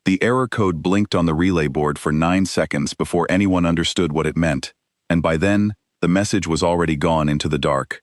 The error code blinked on the relay board for 9 seconds before anyone understood what it meant, and by then, the message was already gone into the dark.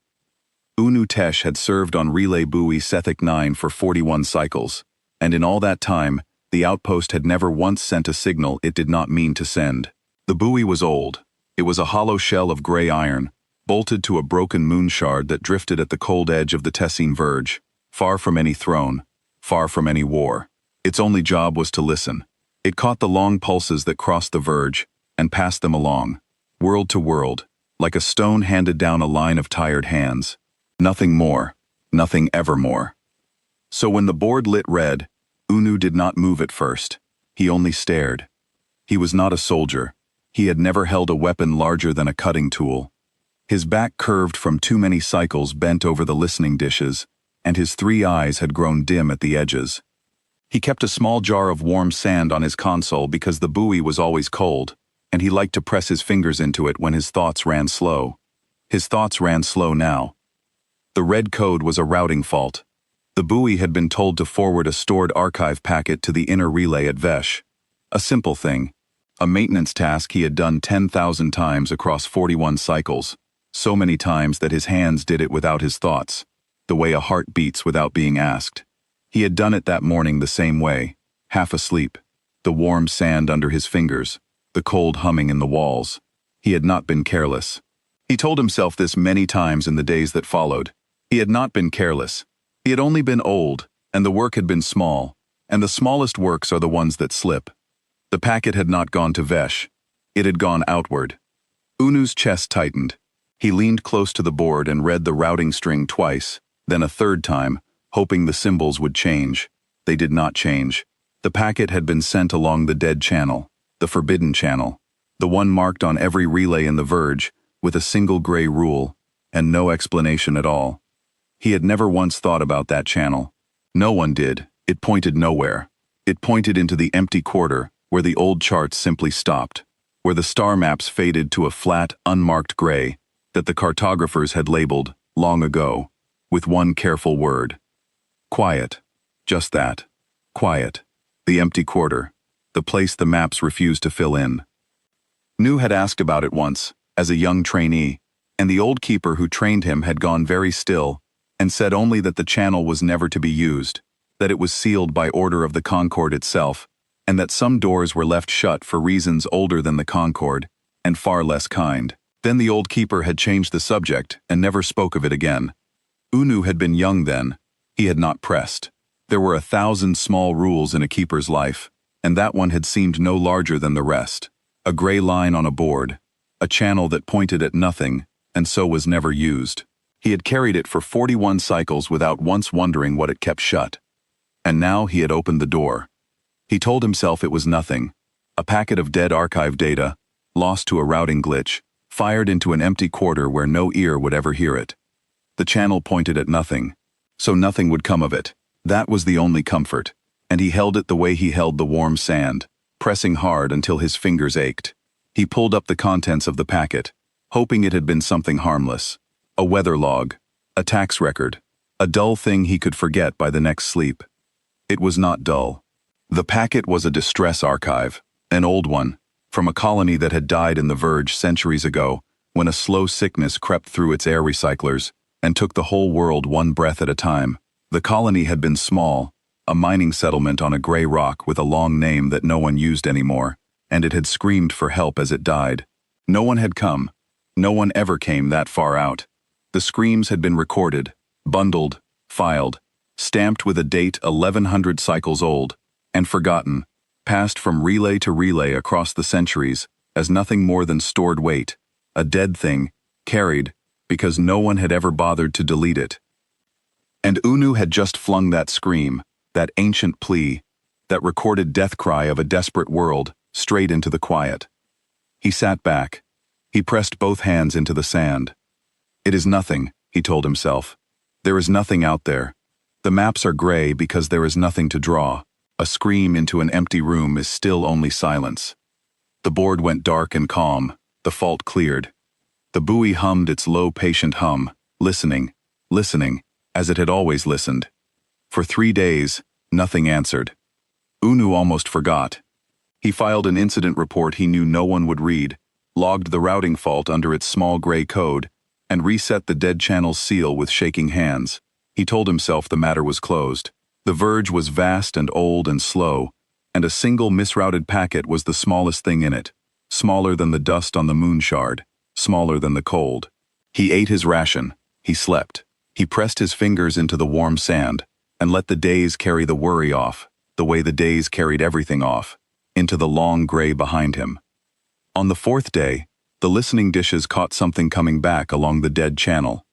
Unu Tesh had served on relay buoy Sethic 9 for 41 cycles, and in all that time, the outpost had never once sent a signal it did not mean to send. The buoy was old. It was a hollow shell of gray iron, bolted to a broken moon shard that drifted at the cold edge of the Tessine Verge, far from any throne, far from any war. Its only job was to listen. It caught the long pulses that crossed the verge, and passed them along, world to world, like a stone handed down a line of tired hands. Nothing more, nothing evermore. So when the board lit red, Unu did not move at first. He only stared. He was not a soldier. He had never held a weapon larger than a cutting tool. His back curved from too many cycles bent over the listening dishes, and his 3 eyes had grown dim at the edges. He kept a small jar of warm sand on his console because the buoy was always cold, and he liked to press his fingers into it when his thoughts ran slow. His thoughts ran slow now. The red code was a routing fault. The buoy had been told to forward a stored archive packet to the inner relay at Vesh. A simple thing. A maintenance task he had done 10,000 times across 41 cycles, so many times that his hands did it without his thoughts, the way a heart beats without being asked. He had done it that morning the same way, half asleep, the warm sand under his fingers, the cold humming in the walls. He had not been careless. He told himself this many times in the days that followed. He had not been careless. He had only been old, and the work had been small, and the smallest works are the ones that slip. The packet had not gone to Vesh. It had gone outward. Unu's chest tightened. He leaned close to the board and read the routing string twice, then a third time, hoping the symbols would change. They did not change. The packet had been sent along the dead channel, the forbidden channel, the one marked on every relay in the Verge, with a single gray rule, and no explanation at all. He had never once thought about that channel. No one did. It pointed nowhere. It pointed into the empty quarter, where the old charts simply stopped, where the star maps faded to a flat, unmarked gray, that the cartographers had labeled, long ago, with one careful word. Quiet. Just that. Quiet. The empty quarter. The place the maps refused to fill in. Nu had asked about it once, as a young trainee, and the old keeper who trained him had gone very still, and said only that the channel was never to be used, that it was sealed by order of the Concord itself, and that some doors were left shut for reasons older than the Concord, and far less kind. Then the old keeper had changed the subject, and never spoke of it again. Unu had been young then. He had not pressed. There were 1,000 small rules in a keeper's life, and that one had seemed no larger than the rest. A gray line on a board, a channel that pointed at nothing, and so was never used. He had carried it for 41 cycles without once wondering what it kept shut. And now he had opened the door. He told himself it was nothing. A packet of dead archive data, lost to a routing glitch, fired into an empty quarter where no ear would ever hear it. The channel pointed at nothing, so nothing would come of it. That was the only comfort, and he held it the way he held the warm sand, pressing hard until his fingers ached. He pulled up the contents of the packet, hoping it had been something harmless. A weather log, a tax record, a dull thing he could forget by the next sleep. It was not dull. The packet was a distress archive, an old one, from a colony that had died in the Verge centuries ago, when a slow sickness crept through its air recyclers and took the whole world one breath at a time. The colony had been small, a mining settlement on a gray rock with a long name that no one used anymore, and it had screamed for help as it died. No one had come. No one ever came that far out. The screams had been recorded, bundled, filed, stamped with a date 1,100 cycles old, and forgotten, passed from relay to relay across the centuries as nothing more than stored weight, a dead thing, carried, because no one had ever bothered to delete it. And Unu had just flung that scream, that ancient plea, that recorded death cry of a desperate world, straight into the quiet. He sat back. He pressed both hands into the sand. It is nothing, he told himself. There is nothing out there. The maps are gray because there is nothing to draw. A scream into an empty room is still only silence. The board went dark and calm. The fault cleared. The buoy hummed its low, patient hum, listening, listening, as it had always listened. For 3 days, nothing answered. Unu almost forgot. He filed an incident report he knew no one would read, logged the routing fault under its small gray code, and reset the dead channel's seal with shaking hands. He told himself the matter was closed. The verge was vast and old and slow, and a single misrouted packet was the smallest thing in it, smaller than the dust on the moon shard, smaller than the cold. He ate his ration. He slept. He pressed his fingers into the warm sand and let the days carry the worry off, the way the days carried everything off, into the long gray behind him. On the fourth day, the listening dishes caught something coming back along the dead channel.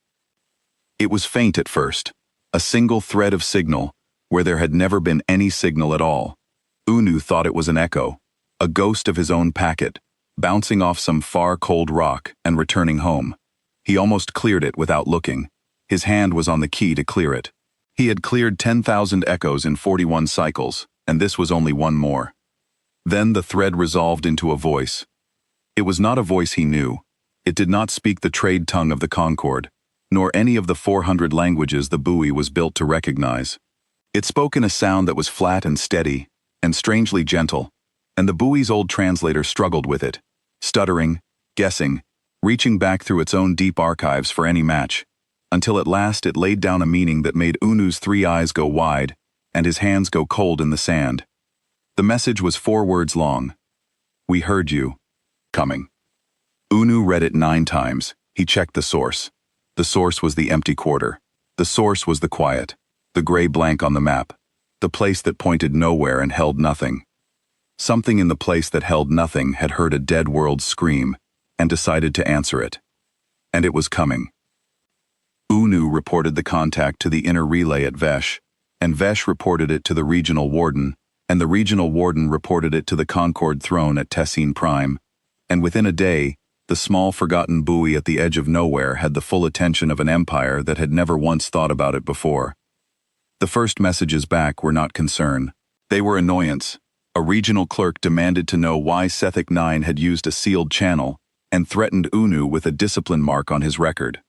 It was faint at first, a single thread of signal where there had never been any signal at all. Unu thought it was an echo, a ghost of his own packet, bouncing off some far cold rock and returning home. He almost cleared it without looking. His hand was on the key to clear it. He had cleared 10,000 echoes in 41 cycles, and this was only one more. Then the thread resolved into a voice. It was not a voice he knew. It did not speak the trade tongue of the Concord, nor any of the 400 languages the buoy was built to recognize. It spoke in a sound that was flat and steady, and strangely gentle, and the buoy's old translator struggled with it, stuttering, guessing, reaching back through its own deep archives for any match, until at last it laid down a meaning that made Unu's 3 eyes go wide and his hands go cold in the sand. The message was 4 words long. We heard you. Coming. Unu read it 9 times. He checked the source. The source was the empty quarter. The source was the quiet, the gray blank on the map, the place that pointed nowhere and held nothing. Something in the place that held nothing had heard a dead world scream and decided to answer it. And it was coming. Unu reported the contact to the inner relay at Vesh, and Vesh reported it to the regional warden, and the regional warden reported it to the Concord throne at Tessine Prime, and within a day, the small forgotten buoy at the edge of nowhere had the full attention of an empire that had never once thought about it before. The first messages back were not concern. They were annoyance. A regional clerk demanded to know why Sethic 9 had used a sealed channel and threatened Unu with a discipline mark on his record.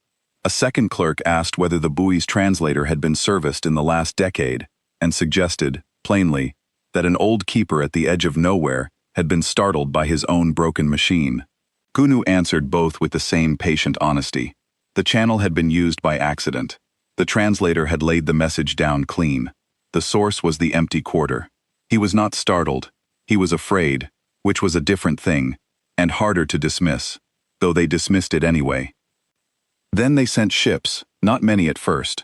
A second clerk asked whether the buoy's translator had been serviced in the last decade and suggested, plainly, that an old keeper at the edge of nowhere had been startled by his own broken machine. Unu answered both with the same patient honesty. The channel had been used by accident. The translator had laid the message down clean. The source was the empty quarter. He was not startled. He was afraid, which was a different thing, and harder to dismiss, though they dismissed it anyway. Then they sent ships, not many at first.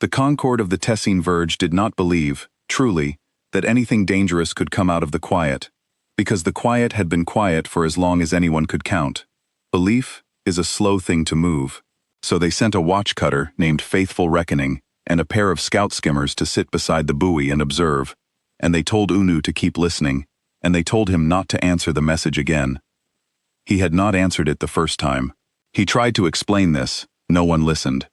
The Concord of the Tessine Verge did not believe, truly, that anything dangerous could come out of the quiet, because the quiet had been quiet for as long as anyone could count. Belief is a slow thing to move. So they sent a watch cutter named Faithful Reckoning and a pair of scout skimmers to sit beside the buoy and observe, and they told Unu to keep listening, and they told him not to answer the message again. He had not answered it the first time. He tried to explain this. No one listened.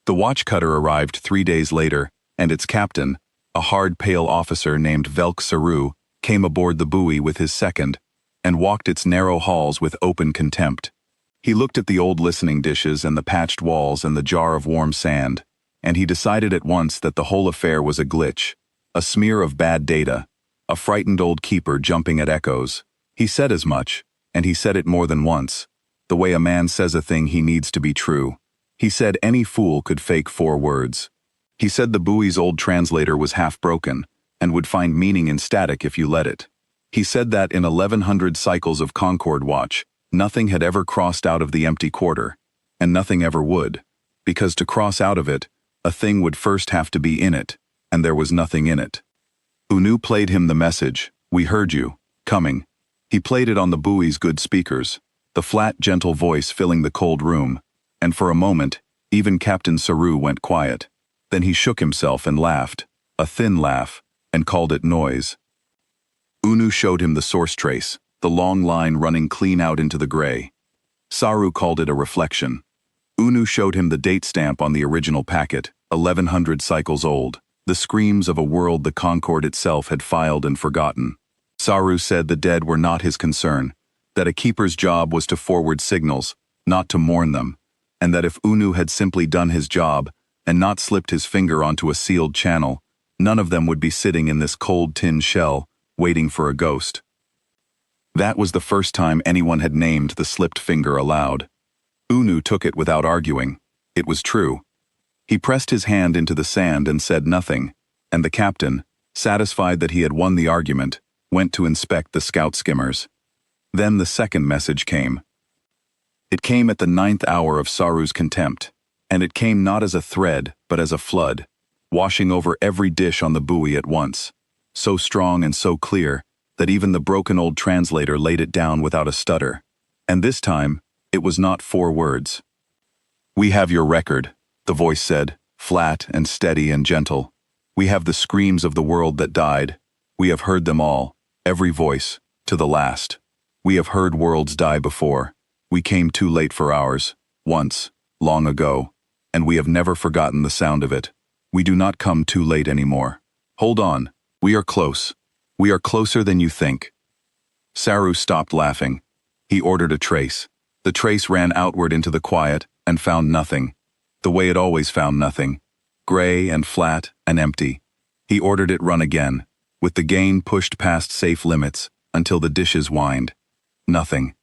The watch cutter arrived 3 days later, and its captain, a hard, pale officer named Velk Saru, came aboard the buoy with his second, and walked its narrow halls with open contempt. He looked at the old listening dishes and the patched walls and the jar of warm sand, and he decided at once that the whole affair was a glitch, a smear of bad data, a frightened old keeper jumping at echoes. He said as much, and he said it more than once, the way a man says a thing he needs to be true. He said any fool could fake 4 words. He said the buoy's old translator was half broken and would find meaning in static if you let it. He said that in 1100 cycles of Concord Watch, nothing had ever crossed out of the empty quarter, and nothing ever would, because to cross out of it, a thing would first have to be in it, and there was nothing in it. Unu played him the message, "We heard you, coming." He played it on the buoy's good speakers, the flat, gentle voice filling the cold room, and for a moment, even Captain Saru went quiet. Then he shook himself and laughed, a thin laugh, and called it noise. Unu showed him the source trace, the long line running clean out into the gray. Saru called it a reflection. Unu showed him the date stamp on the original packet, 1100 cycles old, the screams of a world the Concord itself had filed and forgotten. Saru said the dead were not his concern, that a keeper's job was to forward signals, not to mourn them, and that if Unu had simply done his job and not slipped his finger onto a sealed channel, None of them would be sitting in this cold tin shell, waiting for a ghost. That was the first time anyone had named the slipped finger aloud. Unu took it without arguing. It was true. He pressed his hand into the sand and said nothing, and the captain, satisfied that he had won the argument, went to inspect the scout skimmers. Then the second message came. It came at the 9th hour of Saru's contempt, and it came not as a thread, but as a flood, washing over every dish on the buoy at once, so strong and so clear that even the broken old translator laid it down without a stutter. And this time, it was not 4 words. "We have your record," the voice said, flat and steady and gentle. "We have the screams of the world that died. We have heard them all, every voice, to the last. We have heard worlds die before. We came too late for ours, once, long ago, and we have never forgotten the sound of it. We do not come too late anymore. Hold on, we are close. We are closer than you think." Saru stopped laughing. He ordered a trace. The trace ran outward into the quiet and found nothing, the way it always found nothing, gray and flat and empty. He ordered it run again, with the gain pushed past safe limits until the dishes whined. Nothing.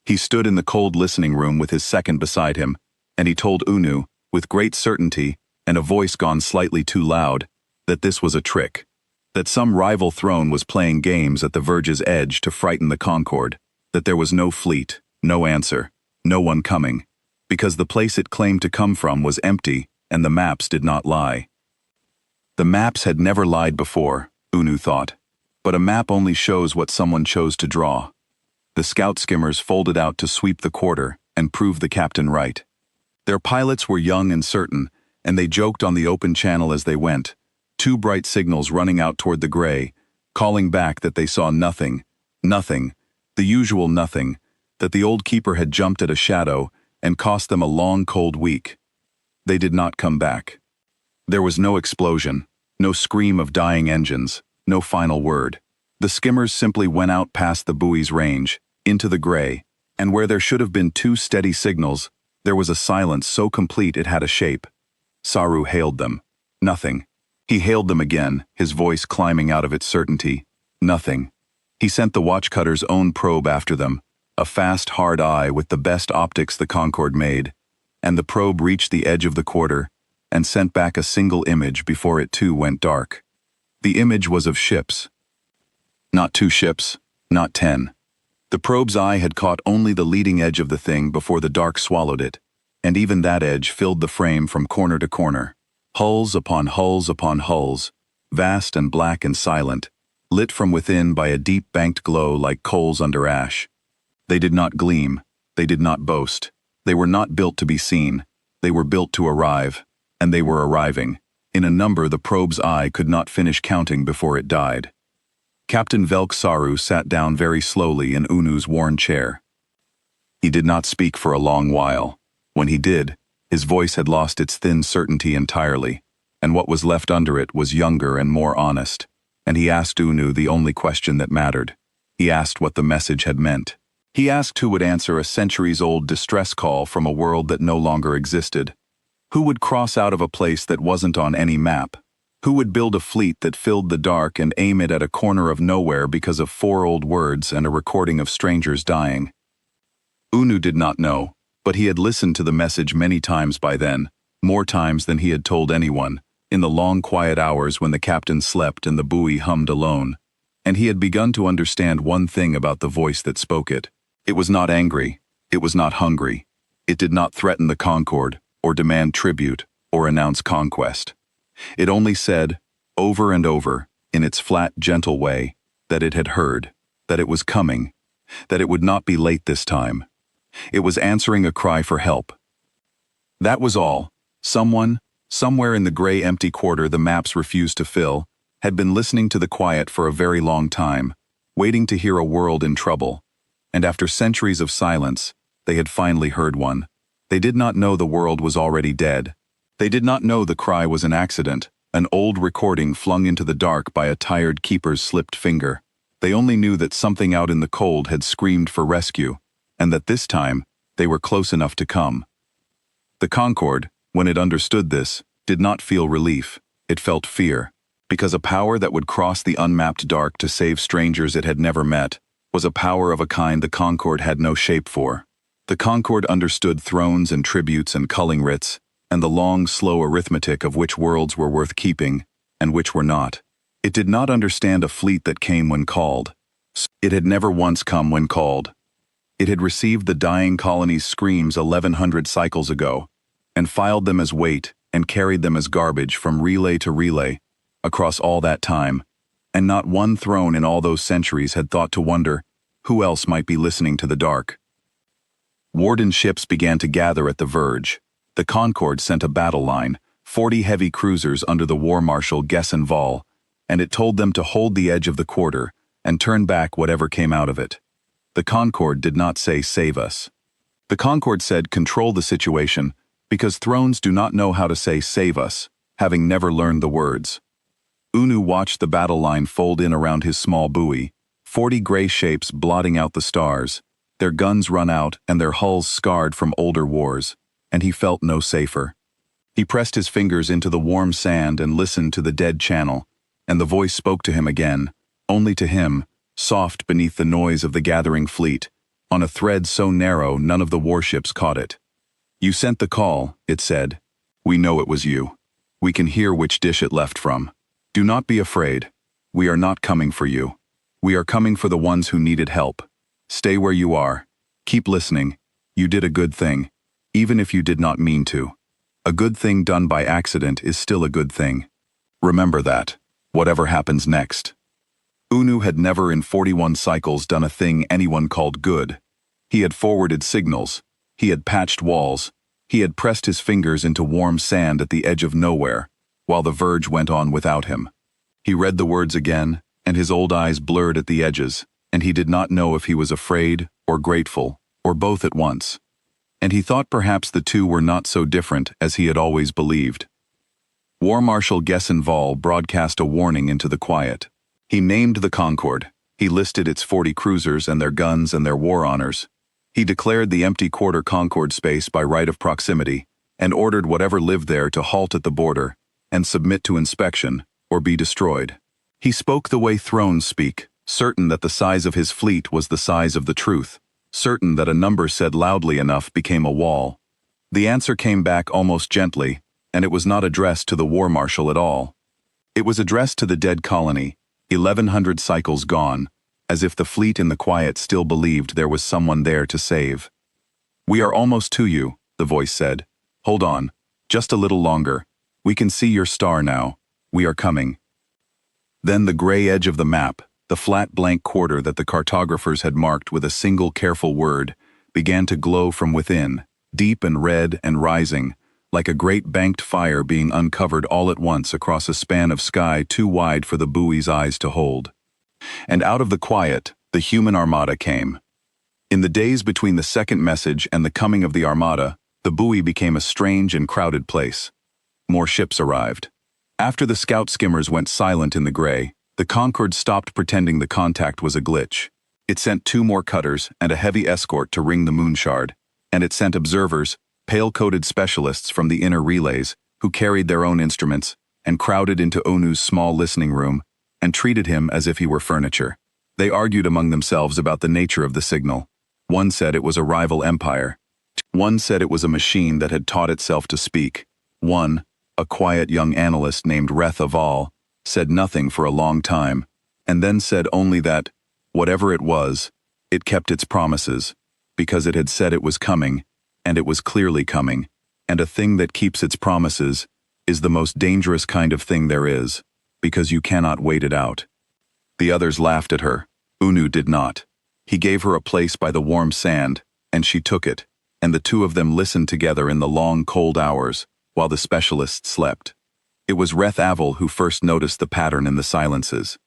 He stood in the cold listening room with his second beside him, and he told Unu, with great certainty and a voice gone slightly too loud, that this was a trick, that some rival throne was playing games at the verge's edge to frighten the Concorde, that there was no fleet, no answer, no one coming, because the place it claimed to come from was empty and the maps did not lie. The maps had never lied before, Unu thought, but a map only shows what someone chose to draw. The scout skimmers folded out to sweep the quarter and prove the captain right. Their pilots were young and certain, and they joked on the open channel as they went, 2 bright signals running out toward the gray, calling back that they saw nothing, nothing, the usual nothing, that the old keeper had jumped at a shadow and cost them a long cold week. They did not come back. There was no explosion, no scream of dying engines, no final word. The skimmers simply went out past the buoy's range, into the gray, and where there should have been 2 steady signals, there was a silence so complete it had a shape. Saru hailed them. Nothing. He hailed them again, his voice climbing out of its certainty. Nothing. He sent the watchcutter's own probe after them, a fast, hard eye with the best optics the Concorde made, and the probe reached the edge of the quarter and sent back a single image before it too went dark. The image was of ships. Not 2 ships, not 10. The probe's eye had caught only the leading edge of the thing before the dark swallowed it, and even that edge filled the frame from corner to corner. Hulls upon hulls upon hulls, vast and black and silent, lit from within by a deep banked glow like coals under ash. They did not gleam, they did not boast, they were not built to be seen, they were built to arrive, and they were arriving, in a number the probe's eye could not finish counting before it died. Captain Velk Saru sat down very slowly in Unu's worn chair. He did not speak for a long while. When he did, his voice had lost its thin certainty entirely, and what was left under it was younger and more honest, and he asked Unu the only question that mattered. He asked what the message had meant. He asked who would answer a centuries-old distress call from a world that no longer existed. Who would cross out of a place that wasn't on any map? Who would build a fleet that filled the dark and aim it at a corner of nowhere because of 4 old words and a recording of strangers dying? Unu did not know, but he had listened to the message many times by then, more times than he had told anyone, in the long quiet hours when the captain slept and the buoy hummed alone. And he had begun to understand one thing about the voice that spoke it. It was not angry, it was not hungry. It did not threaten the Concorde, or demand tribute, or announce conquest. It only said, over and over, in its flat, gentle way, that it had heard, that it was coming, that it would not be late this time. It was answering a cry for help. That was all. Someone, somewhere in the gray empty quarter the maps refused to fill, had been listening to the quiet for a very long time, waiting to hear a world in trouble. And after centuries of silence, they had finally heard one. They did not know the world was already dead. They did not know the cry was an accident, an old recording flung into the dark by a tired keeper's slipped finger. They only knew that something out in the cold had screamed for rescue, and that this time, they were close enough to come. The Concorde, when it understood this, did not feel relief, it felt fear. Because a power that would cross the unmapped dark to save strangers it had never met was a power of a kind the Concord had no shape for. The Concord understood thrones and tributes and culling writs, and the long, slow arithmetic of which worlds were worth keeping, and which were not. It did not understand a fleet that came when called. It had never once come when called. It had received the dying colony's screams 1100 cycles ago, and filed them as weight and carried them as garbage from relay to relay, across all that time, and not one throne in all those centuries had thought to wonder who else might be listening to the dark. Warden ships began to gather at the verge. The Concord sent a battle line, 40 heavy cruisers under the War Marshal Gessenval, and it told them to hold the edge of the quarter and turn back whatever came out of it. The Concord did not say save us. The Concord said control the situation, because thrones do not know how to say save us, having never learned the words. Unu watched the battle line fold in around his small buoy, 40 gray shapes blotting out the stars, their guns run out and their hulls scarred from older wars, and he felt no safer. He pressed his fingers into the warm sand and listened to the dead channel, and the voice spoke to him again, only to him, soft beneath the noise of the gathering fleet, on a thread so narrow none of the warships caught it. You sent the call, it said. We know it was you. We can hear which dish it left from. Do not be afraid. We are not coming for you. We are coming for the ones who needed help. Stay where you are. Keep listening. You did a good thing, even if you did not mean to. A good thing done by accident is still a good thing. Remember that, whatever happens next. Unu had never in 41 cycles done a thing anyone called good. He had forwarded signals. He had patched walls. He had pressed his fingers into warm sand at the edge of nowhere, while the verge went on without him. He read the words again, and his old eyes blurred at the edges, and he did not know if he was afraid or grateful, or both at once. And he thought perhaps the two were not so different as he had always believed. War Marshal Gessenval broadcast a warning into the quiet. He named the Concord. He listed its 40 cruisers and their guns and their war honors. He declared the empty quarter Concord space by right of proximity, and ordered whatever lived there to halt at the border and submit to inspection or be destroyed. He spoke the way thrones speak, certain that the size of his fleet was the size of the truth, certain that a number said loudly enough became a wall. The answer came back almost gently, and it was not addressed to the War Marshal at all. It was addressed to the dead colony, 1100 cycles gone, as if the fleet in the quiet still believed there was someone there to save. We are almost to you, the voice said. Hold on, just a little longer. We can see your star now. We are coming. Then the gray edge of the map, the flat blank quarter that the cartographers had marked with a single careful word, began to glow from within, deep and red and rising, like a great banked fire being uncovered all at once across a span of sky too wide for the buoy's eyes to hold. And out of the quiet, the human Armada came. In the days between the second message and the coming of the Armada, the buoy became a strange and crowded place. More ships arrived. After the scout skimmers went silent in the gray, the Concord stopped pretending the contact was a glitch. It sent 2 more cutters and a heavy escort to ring the moonshard, and it sent observers, pale-coated specialists from the inner relays, who carried their own instruments, and crowded into Onu's small listening room, and treated him as if he were furniture. They argued among themselves about the nature of the signal. One said it was a rival empire. One said it was a machine that had taught itself to speak. One, a quiet young analyst named Reth Aval, said nothing for a long time, and then said only that, whatever it was, it kept its promises, because it had said it was coming, and it was clearly coming, and a thing that keeps its promises is the most dangerous kind of thing there is, because you cannot wait it out. The others laughed at her. Unu did not. He gave her a place by the warm sand, and she took it, and the two of them listened together in the long, cold hours, while the specialists slept. It was Reth Aval who first noticed the pattern in the silences.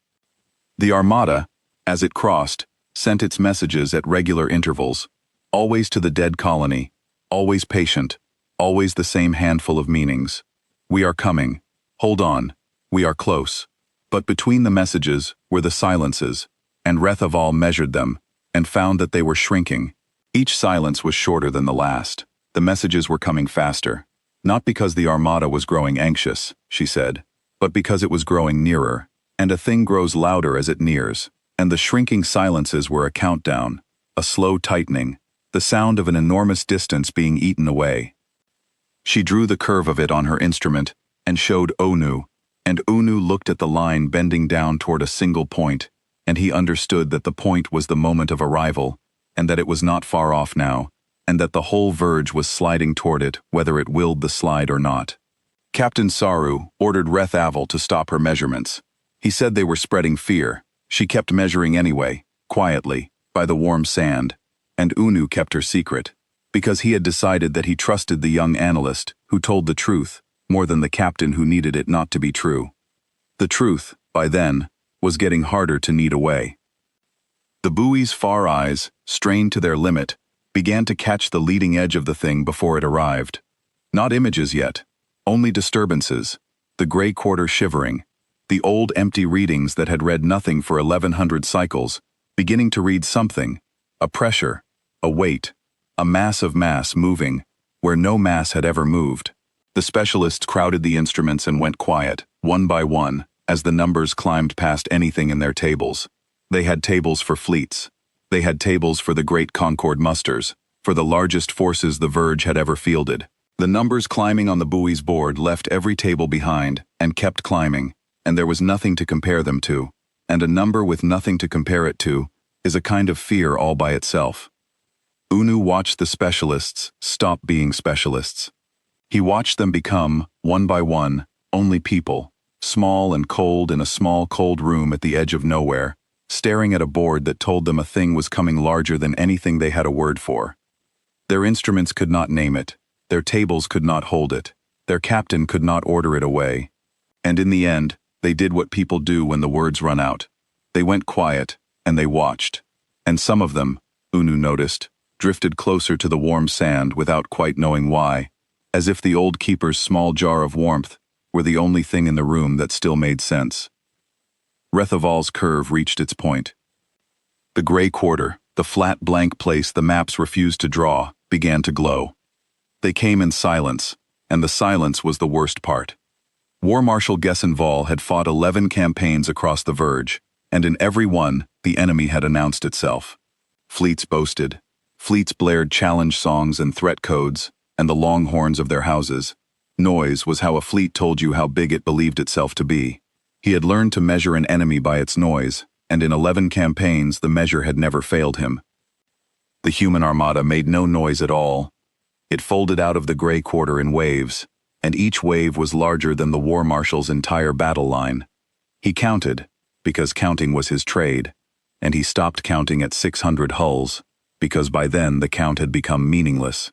The Armada, as it crossed, sent its messages at regular intervals, always to the dead colony, always patient, always the same handful of meanings. We are coming. Hold on. We are close. But between the messages were the silences, and Reth Aval measured them, and found that they were shrinking. Each silence was shorter than the last. The messages were coming faster. Not because the Armada was growing anxious, she said, but because it was growing nearer, and a thing grows louder as it nears, and the shrinking silences were a countdown, a slow tightening, the sound of an enormous distance being eaten away. She drew the curve of it on her instrument and showed Onu, and Onu looked at the line bending down toward a single point, and he understood that the point was the moment of arrival, and that it was not far off now, and that the whole verge was sliding toward it whether it willed the slide or not. Captain Saru ordered Reth Aval to stop her measurements. He said they were spreading fear. She kept measuring anyway, quietly, by the warm sand, and Unu kept her secret, because he had decided that he trusted the young analyst who told the truth more than the captain who needed it not to be true. The truth, by then, was getting harder to knead away. The buoy's far eyes, strained to their limit, began to catch the leading edge of the thing before it arrived. Not images yet, only disturbances, the gray quarter shivering, the old empty readings that had read nothing for 1100 cycles, beginning to read something, a pressure, a weight, a mass of mass moving, where no mass had ever moved. The specialists crowded the instruments and went quiet, one by one, as the numbers climbed past anything in their tables. They had tables for fleets. They had tables for the great Concord musters, for the largest forces the Verge had ever fielded. The numbers climbing on the buoy's board left every table behind and kept climbing, and there was nothing to compare them to, and a number with nothing to compare it to is a kind of fear all by itself. Unu watched the specialists stop being specialists. He watched them become, one by one, only people, small and cold in a small cold room at the edge of nowhere, staring at a board that told them a thing was coming larger than anything they had a word for. Their instruments could not name it, their tables could not hold it, their captain could not order it away. And in the end, they did what people do when the words run out. They went quiet, and they watched. And some of them, Unu noticed, drifted closer to the warm sand without quite knowing why, as if the old keeper's small jar of warmth were the only thing in the room that still made sense. Rethaval's curve reached its point. The gray quarter, the flat blank place the maps refused to draw, began to glow. They came in silence, and the silence was the worst part. War Marshal Gessenval had fought 11 campaigns across the Verge, and in every one, the enemy had announced itself. Fleets boasted. Fleets blared challenge songs and threat codes, and the longhorns of their houses. Noise was how a fleet told you how big it believed itself to be. He had learned to measure an enemy by its noise, and in 11 campaigns the measure had never failed him. The human armada made no noise at all. It folded out of the gray quarter in waves, and each wave was larger than the war marshal's entire battle line. He counted, because counting was his trade, and he stopped counting at 600 hulls, because by then the count had become meaningless.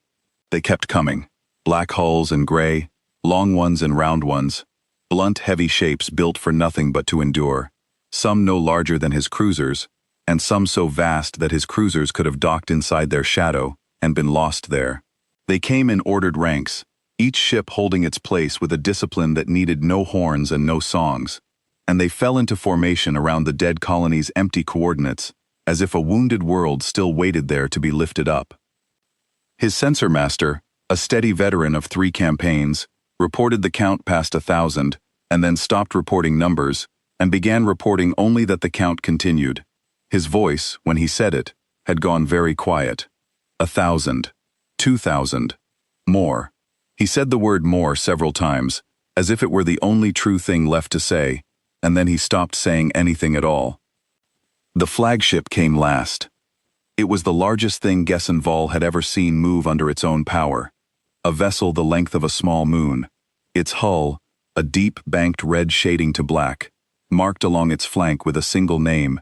They kept coming, black hulls and gray, long ones and round ones, blunt, heavy shapes built for nothing but to endure, some no larger than his cruisers, and some so vast that his cruisers could have docked inside their shadow and been lost there. They came in ordered ranks, each ship holding its place with a discipline that needed no horns and no songs, and they fell into formation around the dead colony's empty coordinates, as if a wounded world still waited there to be lifted up. His censor master, a steady veteran of 3 campaigns, reported the count past 1,000, and then stopped reporting numbers, and began reporting only that the count continued. His voice, when he said it, had gone very quiet. 1,000, 2,000, more. He said the word more several times, as if it were the only true thing left to say, and then he stopped saying anything at all. The flagship came last. It was the largest thing Gessenval had ever seen move under its own power. A vessel the length of a small moon. Its hull, a deep banked red shading to black, marked along its flank with a single name,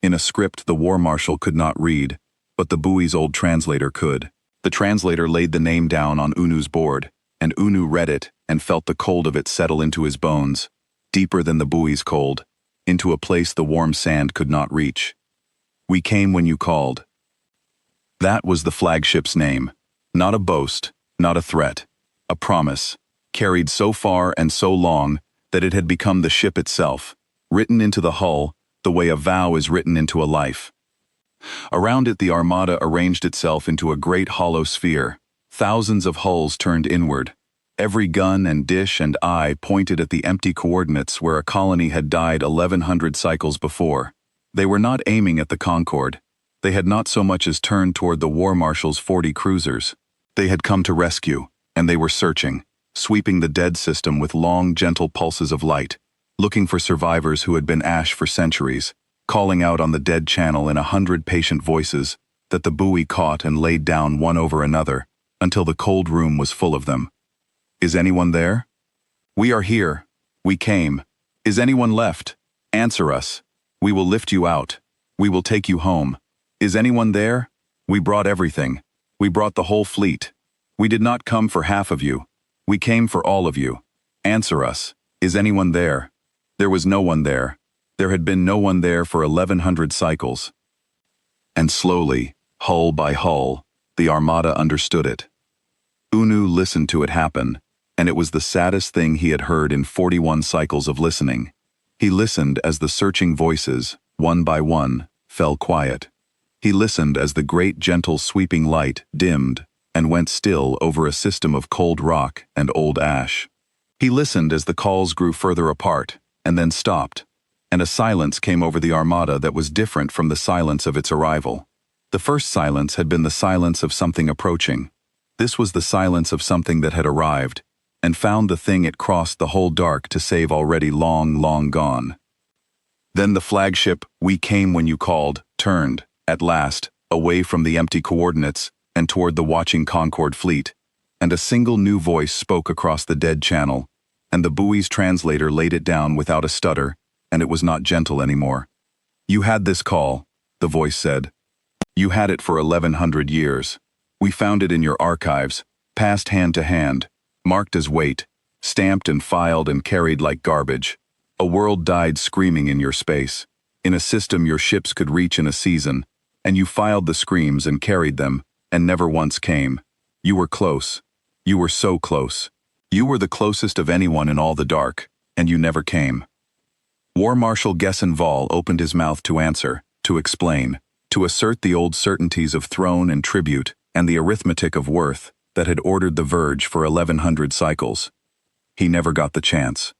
in a script the war marshal could not read, but the buoy's old translator could. The translator laid the name down on Unu's board, and Unu read it and felt the cold of it settle into his bones, deeper than the buoy's cold, into a place the warm sand could not reach. We came when you called. That was the flagship's name, not a boast, not a threat, a promise, carried so far and so long that it had become the ship itself, written into the hull the way a vow is written into a life. Around it the Armada arranged itself into a great hollow sphere, thousands of hulls turned inward, Every gun and dish and eye pointed at the empty coordinates where a colony had died 1100 cycles before. They were not aiming at the Concorde. They had not so much as turned toward the War Marshal's 40 cruisers. They had come to rescue, and they were searching, sweeping the dead system with long, gentle pulses of light, looking for survivors who had been ash for centuries, calling out on the dead channel in 100 patient voices that the buoy caught and laid down one over another until the cold room was full of them. Is anyone there? We are here. We came. Is anyone left? Answer us. We will lift you out. We will take you home. Is anyone there? We brought everything. We brought the whole fleet. We did not come for half of you. We came for all of you. Answer us. Is anyone there? There was no one there. There had been no one there for 1100 cycles. And slowly, hull by hull, the Armada understood it. Unu listened to it happen, and it was the saddest thing he had heard in 41 cycles of listening. He listened as the searching voices, one by one, fell quiet. He listened as the great gentle sweeping light dimmed and went still over a system of cold rock and old ash. He listened as the calls grew further apart, and then stopped, and a silence came over the Armada that was different from the silence of its arrival. The first silence had been the silence of something approaching. This was the silence of something that had arrived, and found the thing it crossed the whole dark to save already long, long gone. Then the flagship, "We came when you called," turned, at last, away from the empty coordinates and toward the watching Concorde fleet, and a single new voice spoke across the dead channel, and the buoy's translator laid it down without a stutter, and it was not gentle anymore. "You had this call," the voice said. "You had it for 1100 years. We found it in your archives, passed hand to hand, marked as weight, stamped and filed and carried like garbage. A world died screaming in your space, in a system your ships could reach in a season, and you filed the screams and carried them, and never once came. You were close. You were so close. You were the closest of anyone in all the dark, and you never came." War Marshal Gessenval opened his mouth to answer, to explain, to assert the old certainties of throne and tribute and the arithmetic of worth that had ordered the Verge for 1100 cycles. He never got the chance.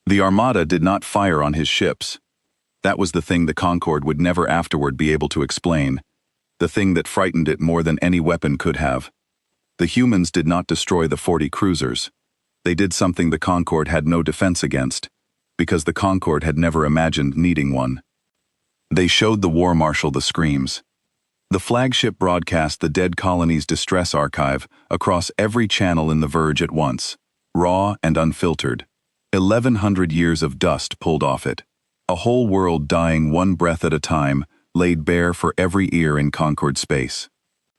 The Armada did not fire on his ships. That was the thing the Concorde would never afterward be able to explain, the thing that frightened it more than any weapon could have. The humans did not destroy the 40 cruisers. They did something the Concorde had no defense against, because the Concorde had never imagined needing one. They showed the War Marshal the screams. The flagship broadcast the dead colony's distress archive across every channel in the Verge at once, raw and unfiltered. 1100 years of dust pulled off it. A whole world dying one breath at a time, laid bare for every ear in Concorde space.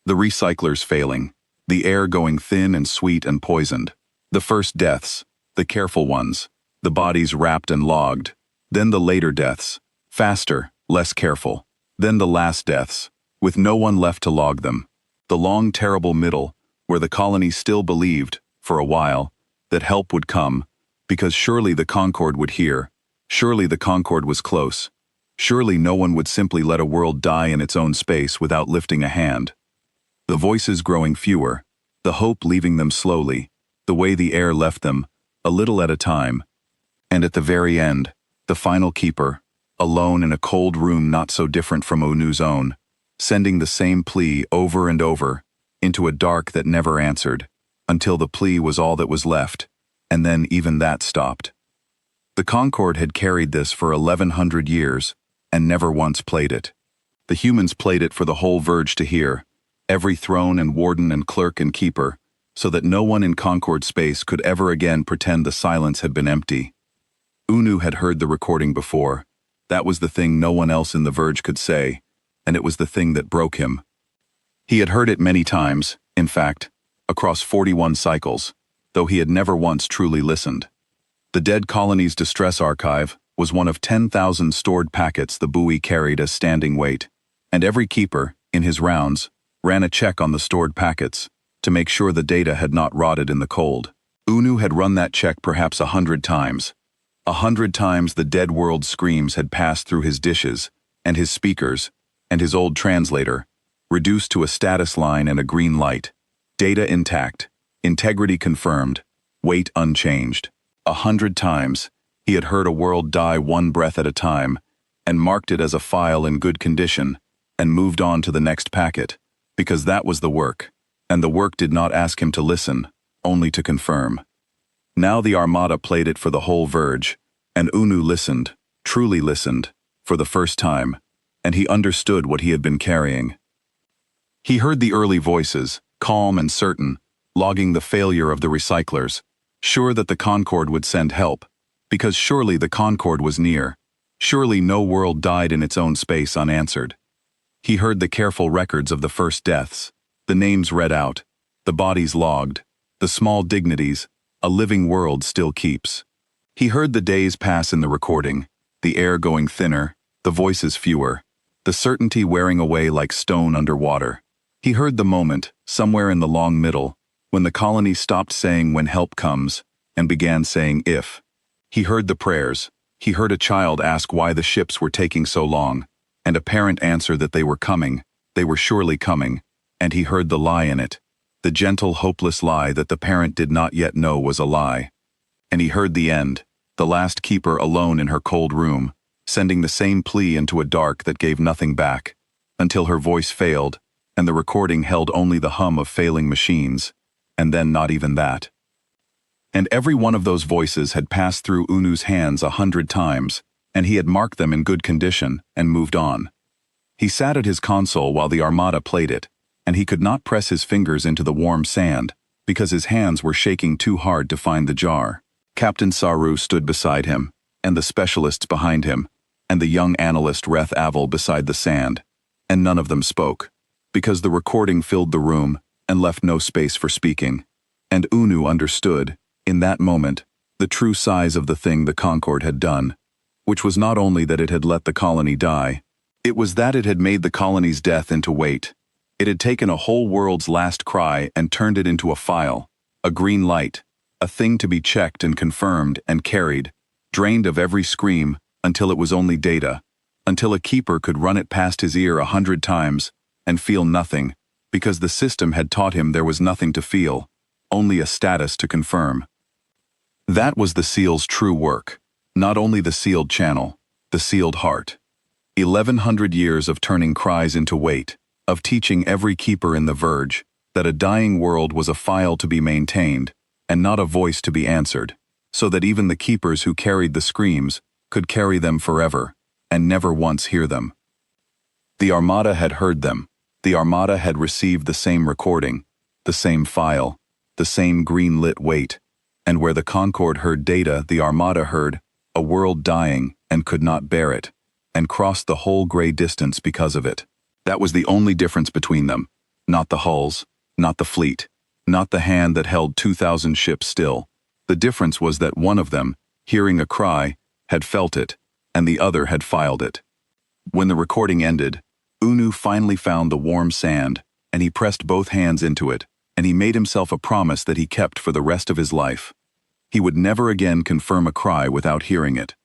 The recyclers failing, the air going thin and sweet and poisoned. The first deaths, the careful ones, the bodies wrapped and logged. Then the later deaths, faster, less careful. Then the last deaths, with no one left to log them. The long, terrible middle, where the colony still believed, for a while, that help would come, because surely the Concorde would hear, surely the Concorde was close, surely no one would simply let a world die in its own space without lifting a hand. The voices growing fewer, the hope leaving them slowly, the way the air left them, a little at a time. And at the very end, the final keeper, alone in a cold room not so different from Unu's own, sending the same plea over and over, into a dark that never answered, until the plea was all that was left, and then even that stopped. The Concorde had carried this for 1100 years, and never once played it. The humans played it for the whole Verge to hear, every throne and warden and clerk and keeper, so that no one in Concorde space could ever again pretend the silence had been empty. Unu had heard the recording before. That was the thing no one else in the Verge could say, and it was the thing that broke him. He had heard it many times, in fact, across 41 cycles, though he had never once truly listened. The dead colony's distress archive was one of 10,000 stored packets the buoy carried as standing weight, and every keeper, in his rounds, ran a check on the stored packets to make sure the data had not rotted in the cold. Unu had run that check perhaps 100 times. 100 times the dead world's screams had passed through his dishes, and his speakers, and his old translator, reduced to a status line and a green light. Data intact, Integrity confirmed. Weight unchanged. 100 times, he had heard a world die one breath at a time, and marked it as a file in good condition, and moved on to the next packet, because that was the work, and the work did not ask him to listen, only to confirm. Now the Armada played it for the whole verge, and Unu listened, truly listened, for the first time, and he understood what he had been carrying. He heard the early voices, calm and certain, logging the failure of the recyclers, sure that the Concord would send help, because surely the Concord was near, surely no world died in its own space unanswered. He heard the careful records of the first deaths, the names read out, the bodies logged, the small dignities a living world still keeps. He heard the days pass in the recording, the air going thinner, the voices fewer, the certainty wearing away like stone underwater. He heard the moment, somewhere in the long middle, when the colony stopped saying when help comes, and began saying if. He heard the prayers. He heard a child ask why the ships were taking so long, and a parent answer that they were coming, they were surely coming, and he heard the lie in it, the gentle, hopeless lie that the parent did not yet know was a lie. And he heard the end, the last keeper alone in her cold room, sending the same plea into a dark that gave nothing back, until her voice failed, and the recording held only the hum of failing machines, and then not even that. And every one of those voices had passed through Unu's hands 100 times, and he had marked them in good condition and moved on. He sat at his console while the Armada played it, and he could not press his fingers into the warm sand, because his hands were shaking too hard to find the jar. Captain Saru stood beside him, and the specialists behind him, and the young analyst Reth Avel beside the sand, and none of them spoke, because the recording filled the room and left no space for speaking. And Unu understood, in that moment, the true size of the thing the Concord had done, which was not only that it had let the colony die, it was that it had made the colony's death into weight. It had taken a whole world's last cry and turned it into a file, a green light, a thing to be checked and confirmed and carried, drained of every scream until it was only data, until a keeper could run it past his ear 100 times and feel nothing, because the system had taught him there was nothing to feel, only a status to confirm. That was the seal's true work, not only the sealed channel, the sealed heart. 1100 years of turning cries into weight, of teaching every keeper in the verge that a dying world was a file to be maintained and not a voice to be answered, so that even the keepers who carried the screams could carry them forever and never once hear them. The Armada had heard them. The Armada had received the same recording, the same file, the same green-lit weight, and where the Concord heard data, the Armada heard a world dying and could not bear it, and crossed the whole gray distance because of it. That was the only difference between them, not the hulls, not the fleet, not the hand that held 2,000 ships still. The difference was that one of them, hearing a cry, had felt it, and the other had filed it. When the recording ended, Unu finally found the warm sand, and he pressed both hands into it, and he made himself a promise that he kept for the rest of his life. He would never again confirm a cry without hearing it.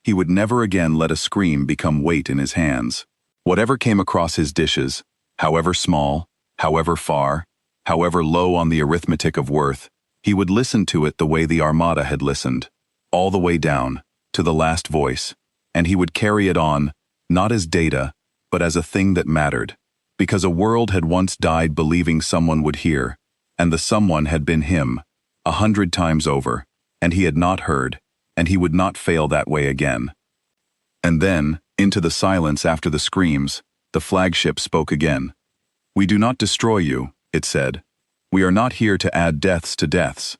He would never again let a scream become weight in his hands. Whatever came across his dishes, however small, however far, however low on the arithmetic of worth, he would listen to it the way the Armada had listened, all the way down, to the last voice, and he would carry it on, not as data, but as a thing that mattered, because a world had once died believing someone would hear, and the someone had been him, 100 times over, and he had not heard, and he would not fail that way again. And then, into the silence after the screams, the flagship spoke again. "We do not destroy you," it said. "We are not here to add deaths to deaths.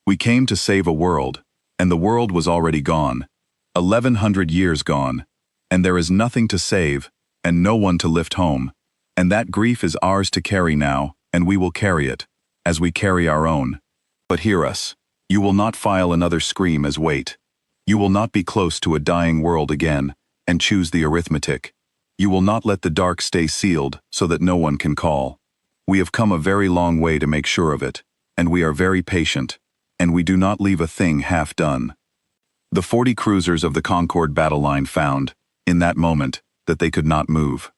We came to save a world, and the world was already gone, 1100 years gone, and there is nothing to save, and no one to lift home, and that grief is ours to carry now, and we will carry it, as we carry our own. But hear us. You will not file another scream as weight. You will not be close to a dying world again, and choose the arithmetic. You will not let the dark stay sealed so that no one can call. We have come a very long way to make sure of it, and we are very patient, and we do not leave a thing half done." The 40 cruisers of the Concord battle line found, in that moment, that they could not move.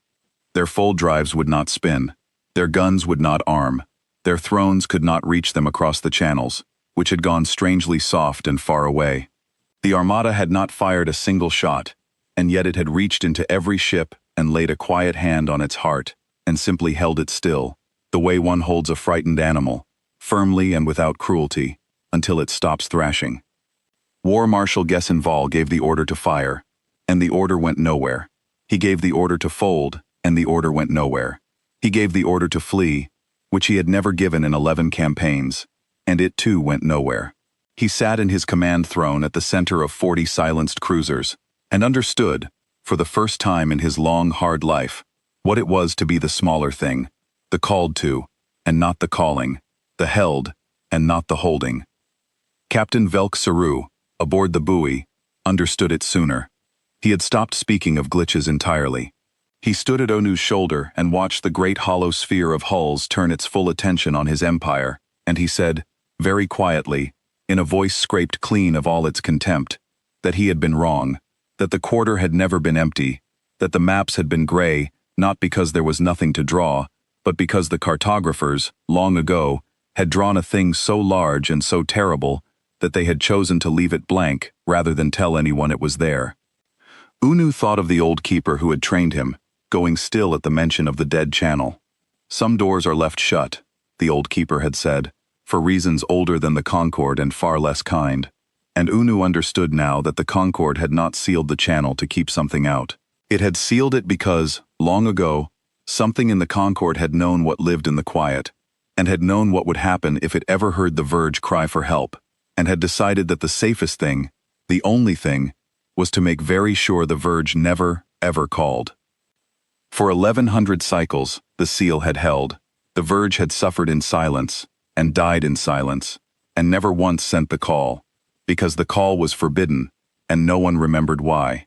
Their full drives would not spin. Their guns would not arm. Their thrones could not reach them across the channels, which had gone strangely soft and far away. The Armada had not fired a single shot, and yet it had reached into every ship and laid a quiet hand on its heart, and simply held it still, the way one holds a frightened animal, firmly and without cruelty, until it stops thrashing. War Marshal Gessenval gave the order to fire, and the order went nowhere. He gave the order to fold, and the order went nowhere. He gave the order to flee, which he had never given in 11 campaigns, and it too went nowhere. He sat in his command throne at the center of 40 silenced cruisers, and understood, for the first time in his long, hard life, what it was to be the smaller thing, the called to, and not the calling, the held, and not the holding. Captain Velk Saru, aboard the buoy, understood it sooner. He had stopped speaking of glitches entirely. He stood at Onu's shoulder and watched the great hollow sphere of hulls turn its full attention on his empire, and he said, very quietly, in a voice scraped clean of all its contempt, that he had been wrong, that the quarter had never been empty, that the maps had been gray, not because there was nothing to draw, but because the cartographers, long ago, had drawn a thing so large and so terrible that they had chosen to leave it blank rather than tell anyone it was there. Unu thought of the old keeper who had trained him, going still at the mention of the dead channel. Some doors are left shut, the old keeper had said, for reasons older than the Concord and far less kind, and Unu understood now that the Concord had not sealed the channel to keep something out. It had sealed it because, long ago, something in the Concord had known what lived in the quiet, and had known what would happen if it ever heard the Verge cry for help, and had decided that the safest thing, the only thing, was to make very sure the Verge never, ever called. For 1100 cycles, the seal had held. The Verge had suffered in silence, and died in silence, and never once sent the call, because the call was forbidden, and no one remembered why.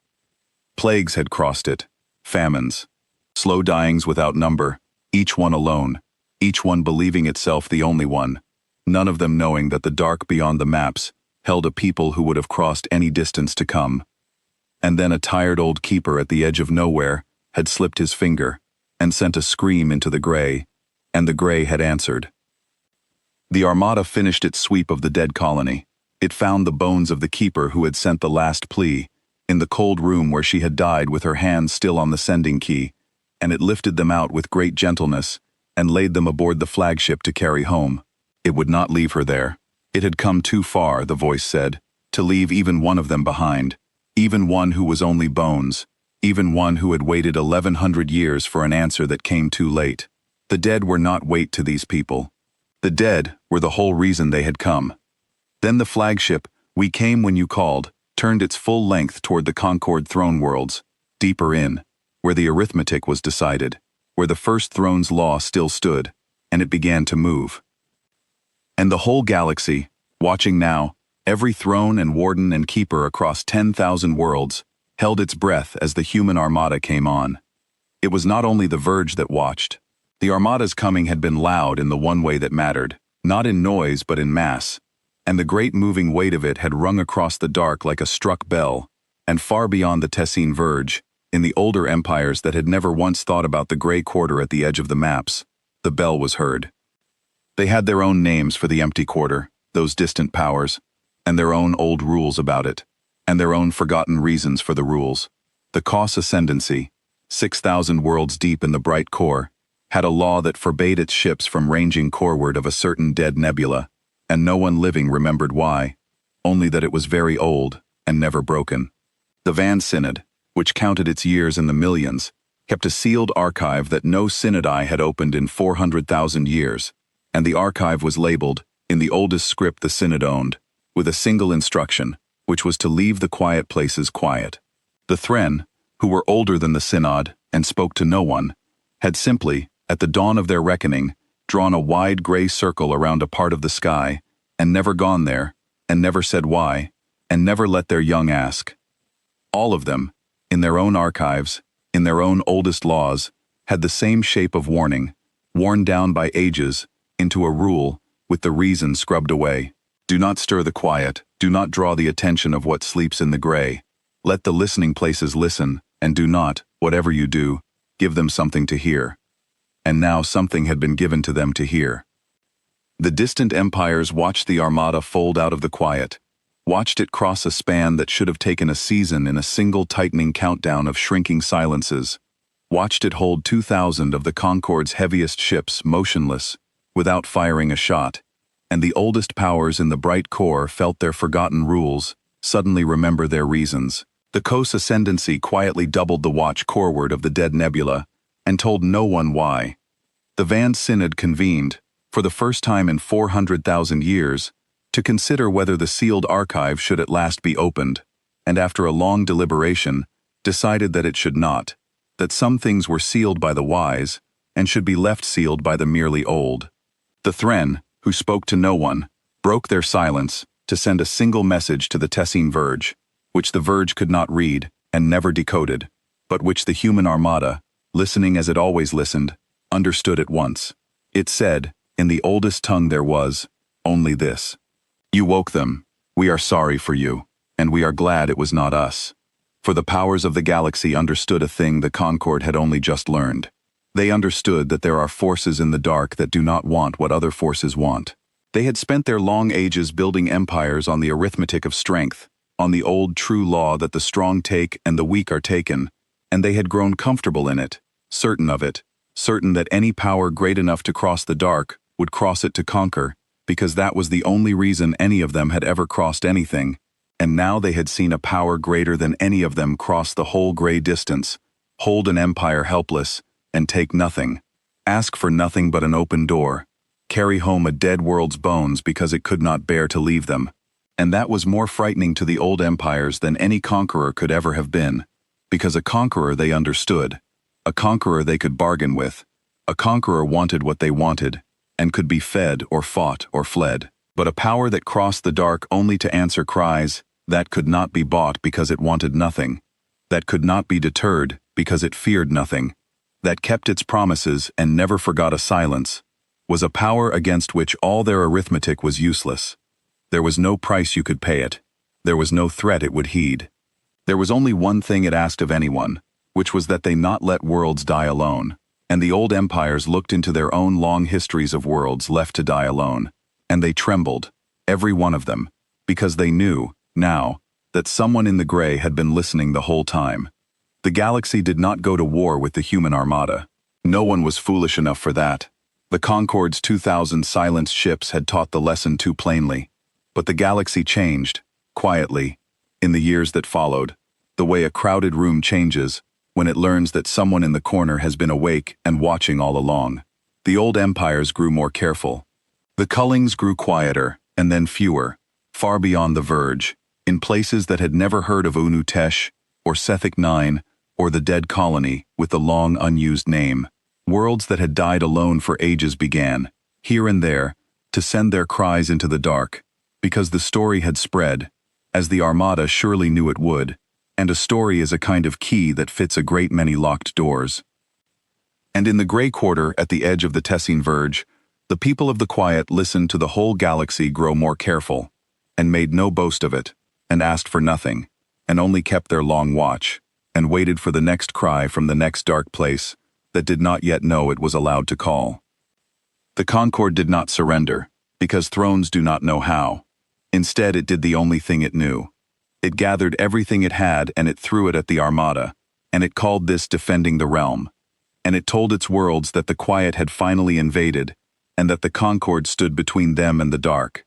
Plagues had crossed it, famines, slow dyings without number, each one alone, each one believing itself the only one, none of them knowing that the dark beyond the maps held a people who would have crossed any distance to come. And then a tired old keeper at the edge of nowhere had slipped his finger and sent a scream into the gray, and the gray had answered. The Armada finished its sweep of the dead colony. It found the bones of the keeper who had sent the last plea, in the cold room where she had died with her hand still on the sending key, and it lifted them out with great gentleness and laid them aboard the flagship to carry home. It would not leave her there. It had come too far, the voice said, to leave even one of them behind, even one who was only bones, even one who had waited 1100 years for an answer that came too late. The dead were not weight to these people. The dead were the whole reason they had come. Then the flagship, We Came When You Called, turned its full length toward the Concord throne worlds, deeper in, where the arithmetic was decided, where the first throne's law still stood, and it began to move. And the whole galaxy, watching now, every throne and warden and keeper across 10,000 worlds, held its breath as the human Armada came on. It was not only the Verge that watched. The Armada's coming had been loud in the one way that mattered, not in noise but in mass, and the great moving weight of it had rung across the dark like a struck bell, and far beyond the Tessine Verge, in the older empires that had never once thought about the gray quarter at the edge of the maps, the bell was heard. They had their own names for the empty quarter, those distant powers, and their own old rules about it, and their own forgotten reasons for the rules. The Cos Ascendancy, 6,000 worlds deep in the bright core, had a law that forbade its ships from ranging coreward of a certain dead nebula, and no one living remembered why, only that it was very old and never broken. The Van Synod, which counted its years in the millions, kept a sealed archive that no synod eye had opened in 400,000 years, and the archive was labeled, in the oldest script the synod owned, with a single instruction, which was to leave the quiet places quiet. The Thren, who were older than the synod and spoke to no one, had simply, at the dawn of their reckoning, drawn a wide gray circle around a part of the sky, and never gone there, and never said why, and never let their young ask. All of them, in their own archives, in their own oldest laws, had the same shape of warning, worn down by ages, into a rule, with the reason scrubbed away. Do not stir the quiet, do not draw the attention of what sleeps in the gray. Let the listening places listen, and do not, whatever you do, give them something to hear. And now something had been given to them to hear. The distant empires watched the Armada fold out of the quiet, watched it cross a span that should have taken a season in a single tightening countdown of shrinking silences, watched it hold 2,000 of the Concorde's heaviest ships motionless, without firing a shot, and the oldest powers in the bright core felt their forgotten rules suddenly remember their reasons. The Kos ascendancy quietly doubled the watch coreward of the dead nebula and told no one why. The Van Synod convened, for the first time in 400,000 years, to consider whether the sealed archive should at last be opened, and after a long deliberation, decided that it should not, that some things were sealed by the wise and should be left sealed by the merely old. The Thren, who spoke to no one, broke their silence to send a single message to the Tessine Verge, which the Verge could not read and never decoded, but which the human Armada, listening as it always listened, understood at once. It said, in the oldest tongue there was, only this: "You woke them. We are sorry for you, and we are glad it was not us." For the powers of the galaxy understood a thing the Concorde had only just learned. They understood that there are forces in the dark that do not want what other forces want. They had spent their long ages building empires on the arithmetic of strength, on the old true law that the strong take and the weak are taken, and they had grown comfortable in it, certain of it, certain that any power great enough to cross the dark would cross it to conquer, because that was the only reason any of them had ever crossed anything, and now they had seen a power greater than any of them cross the whole gray distance, hold an empire helpless, and take nothing, ask for nothing but an open door, carry home a dead world's bones because it could not bear to leave them. And that was more frightening to the old empires than any conqueror could ever have been, because a conqueror they understood, a conqueror they could bargain with, a conqueror wanted what they wanted, and could be fed or fought or fled. But a power that crossed the dark only to answer cries, that could not be bought because it wanted nothing, that could not be deterred because it feared nothing, that kept its promises and never forgot a silence, was a power against which all their arithmetic was useless. There was no price you could pay it. There was no threat it would heed. There was only one thing it asked of anyone, which was that they not let worlds die alone. And the old empires looked into their own long histories of worlds left to die alone, and they trembled, every one of them, because they knew, now, that someone in the gray had been listening the whole time. The galaxy did not go to war with the human Armada. No one was foolish enough for that. The Concorde's 2,000 silenced ships had taught the lesson too plainly. But the galaxy changed, quietly, in the years that followed, the way a crowded room changes when it learns that someone in the corner has been awake and watching all along. The old empires grew more careful. The cullings grew quieter, and then fewer, far beyond the Verge, in places that had never heard of Unu Tesh, or Sethic 9, or the Dead Colony with the long unused name. Worlds that had died alone for ages began, here and there, to send their cries into the dark, because the story had spread, as the Armada surely knew it would, and a story is a kind of key that fits a great many locked doors. And in the gray quarter at the edge of the Tessine Verge, the people of the quiet listened to the whole galaxy grow more careful, and made no boast of it, and asked for nothing, and only kept their long watch, and waited for the next cry from the next dark place that did not yet know it was allowed to call. The Concorde did not surrender, because thrones do not know how. Instead, it did the only thing it knew. It gathered everything it had and it threw it at the Armada, and it called this defending the realm. And it told its worlds that the quiet had finally invaded, and that the Concorde stood between them and the dark.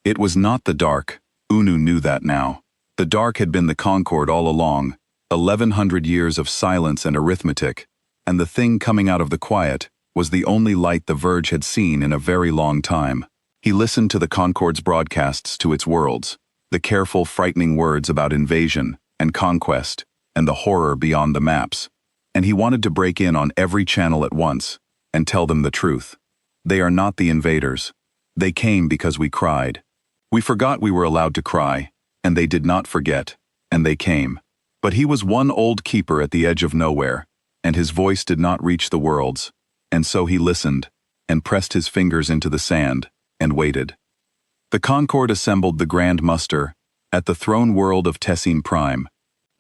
It was not the dark. Unu knew that now. The dark had been the Concorde all along, 1,100 years of silence and arithmetic, and the thing coming out of the quiet was the only light the Verge had seen in a very long time. He listened to the Concorde's broadcasts to its worlds, the careful, frightening words about invasion and conquest and the horror beyond the maps, and he wanted to break in on every channel at once and tell them the truth. They are not the invaders. They came because we cried. We forgot we were allowed to cry, and they did not forget, and they came. But he was one old keeper at the edge of nowhere, and his voice did not reach the worlds, and so he listened, and pressed his fingers into the sand, and waited. The Concorde assembled the grand muster at the throne world of Tessine Prime.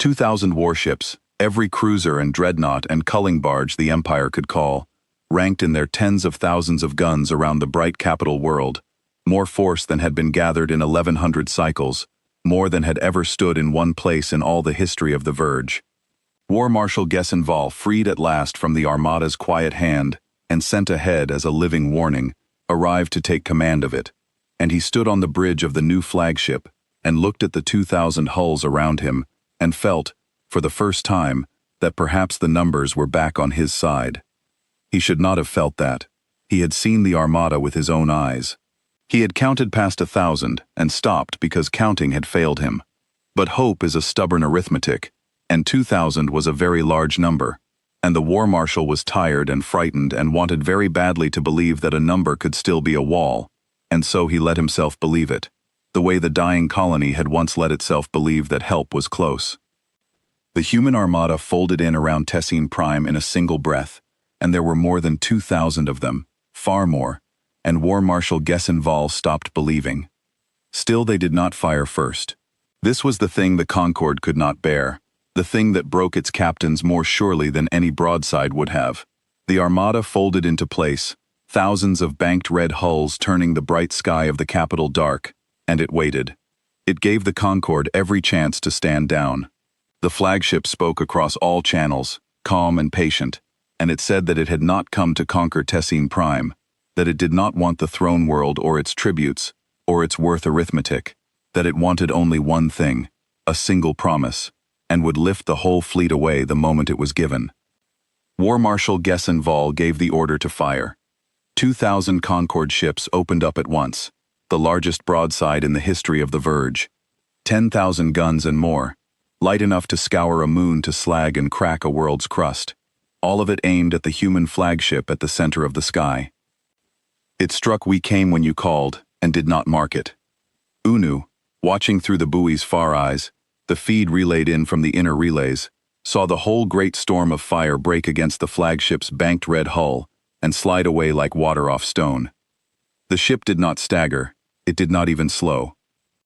2,000 warships, every cruiser and dreadnought and culling barge the Empire could call, ranked in their tens of thousands of guns around the bright capital world, more force than had been gathered in 1100 cycles, more than had ever stood in one place in all the history of the Verge. War Marshal Gessenval, freed at last from the Armada's quiet hand and sent ahead as a living warning, arrived to take command of it, and he stood on the bridge of the new flagship and looked at the 2,000 hulls around him and felt, for the first time, that perhaps the numbers were back on his side. He should not have felt that. He had seen the Armada with his own eyes. He had counted past 1,000 and stopped because counting had failed him. But hope is a stubborn arithmetic, and 2,000 was a very large number, and the War Marshal was tired and frightened and wanted very badly to believe that a number could still be a wall, and so he let himself believe it, the way the dying colony had once let itself believe that help was close. The human armada folded in around Tessine Prime in a single breath, and there were more than 2,000 of them, far more, and War Marshal Gessenval stopped believing. Still they did not fire first. This was the thing the Concorde could not bear, the thing that broke its captains more surely than any broadside would have. The Armada folded into place, thousands of banked red hulls turning the bright sky of the capital dark, and it waited. It gave the Concorde every chance to stand down. The flagship spoke across all channels, calm and patient, and it said that it had not come to conquer Tessine Prime, that it did not want the throne world or its tributes, or its worth arithmetic, that it wanted only one thing, a single promise, and would lift the whole fleet away the moment it was given. War Marshal Gessenval gave the order to fire. 2,000 Concorde ships opened up at once, the largest broadside in the history of the Verge. 10,000 guns and more, light enough to scour a moon to slag and crack a world's crust, all of it aimed at the human flagship at the center of the sky. It struck "We came when you called," and did not mark it. Unu, watching through the buoy's far eyes, the feed relayed in from the inner relays, saw the whole great storm of fire break against the flagship's banked red hull and slide away like water off stone. The ship did not stagger, it did not even slow.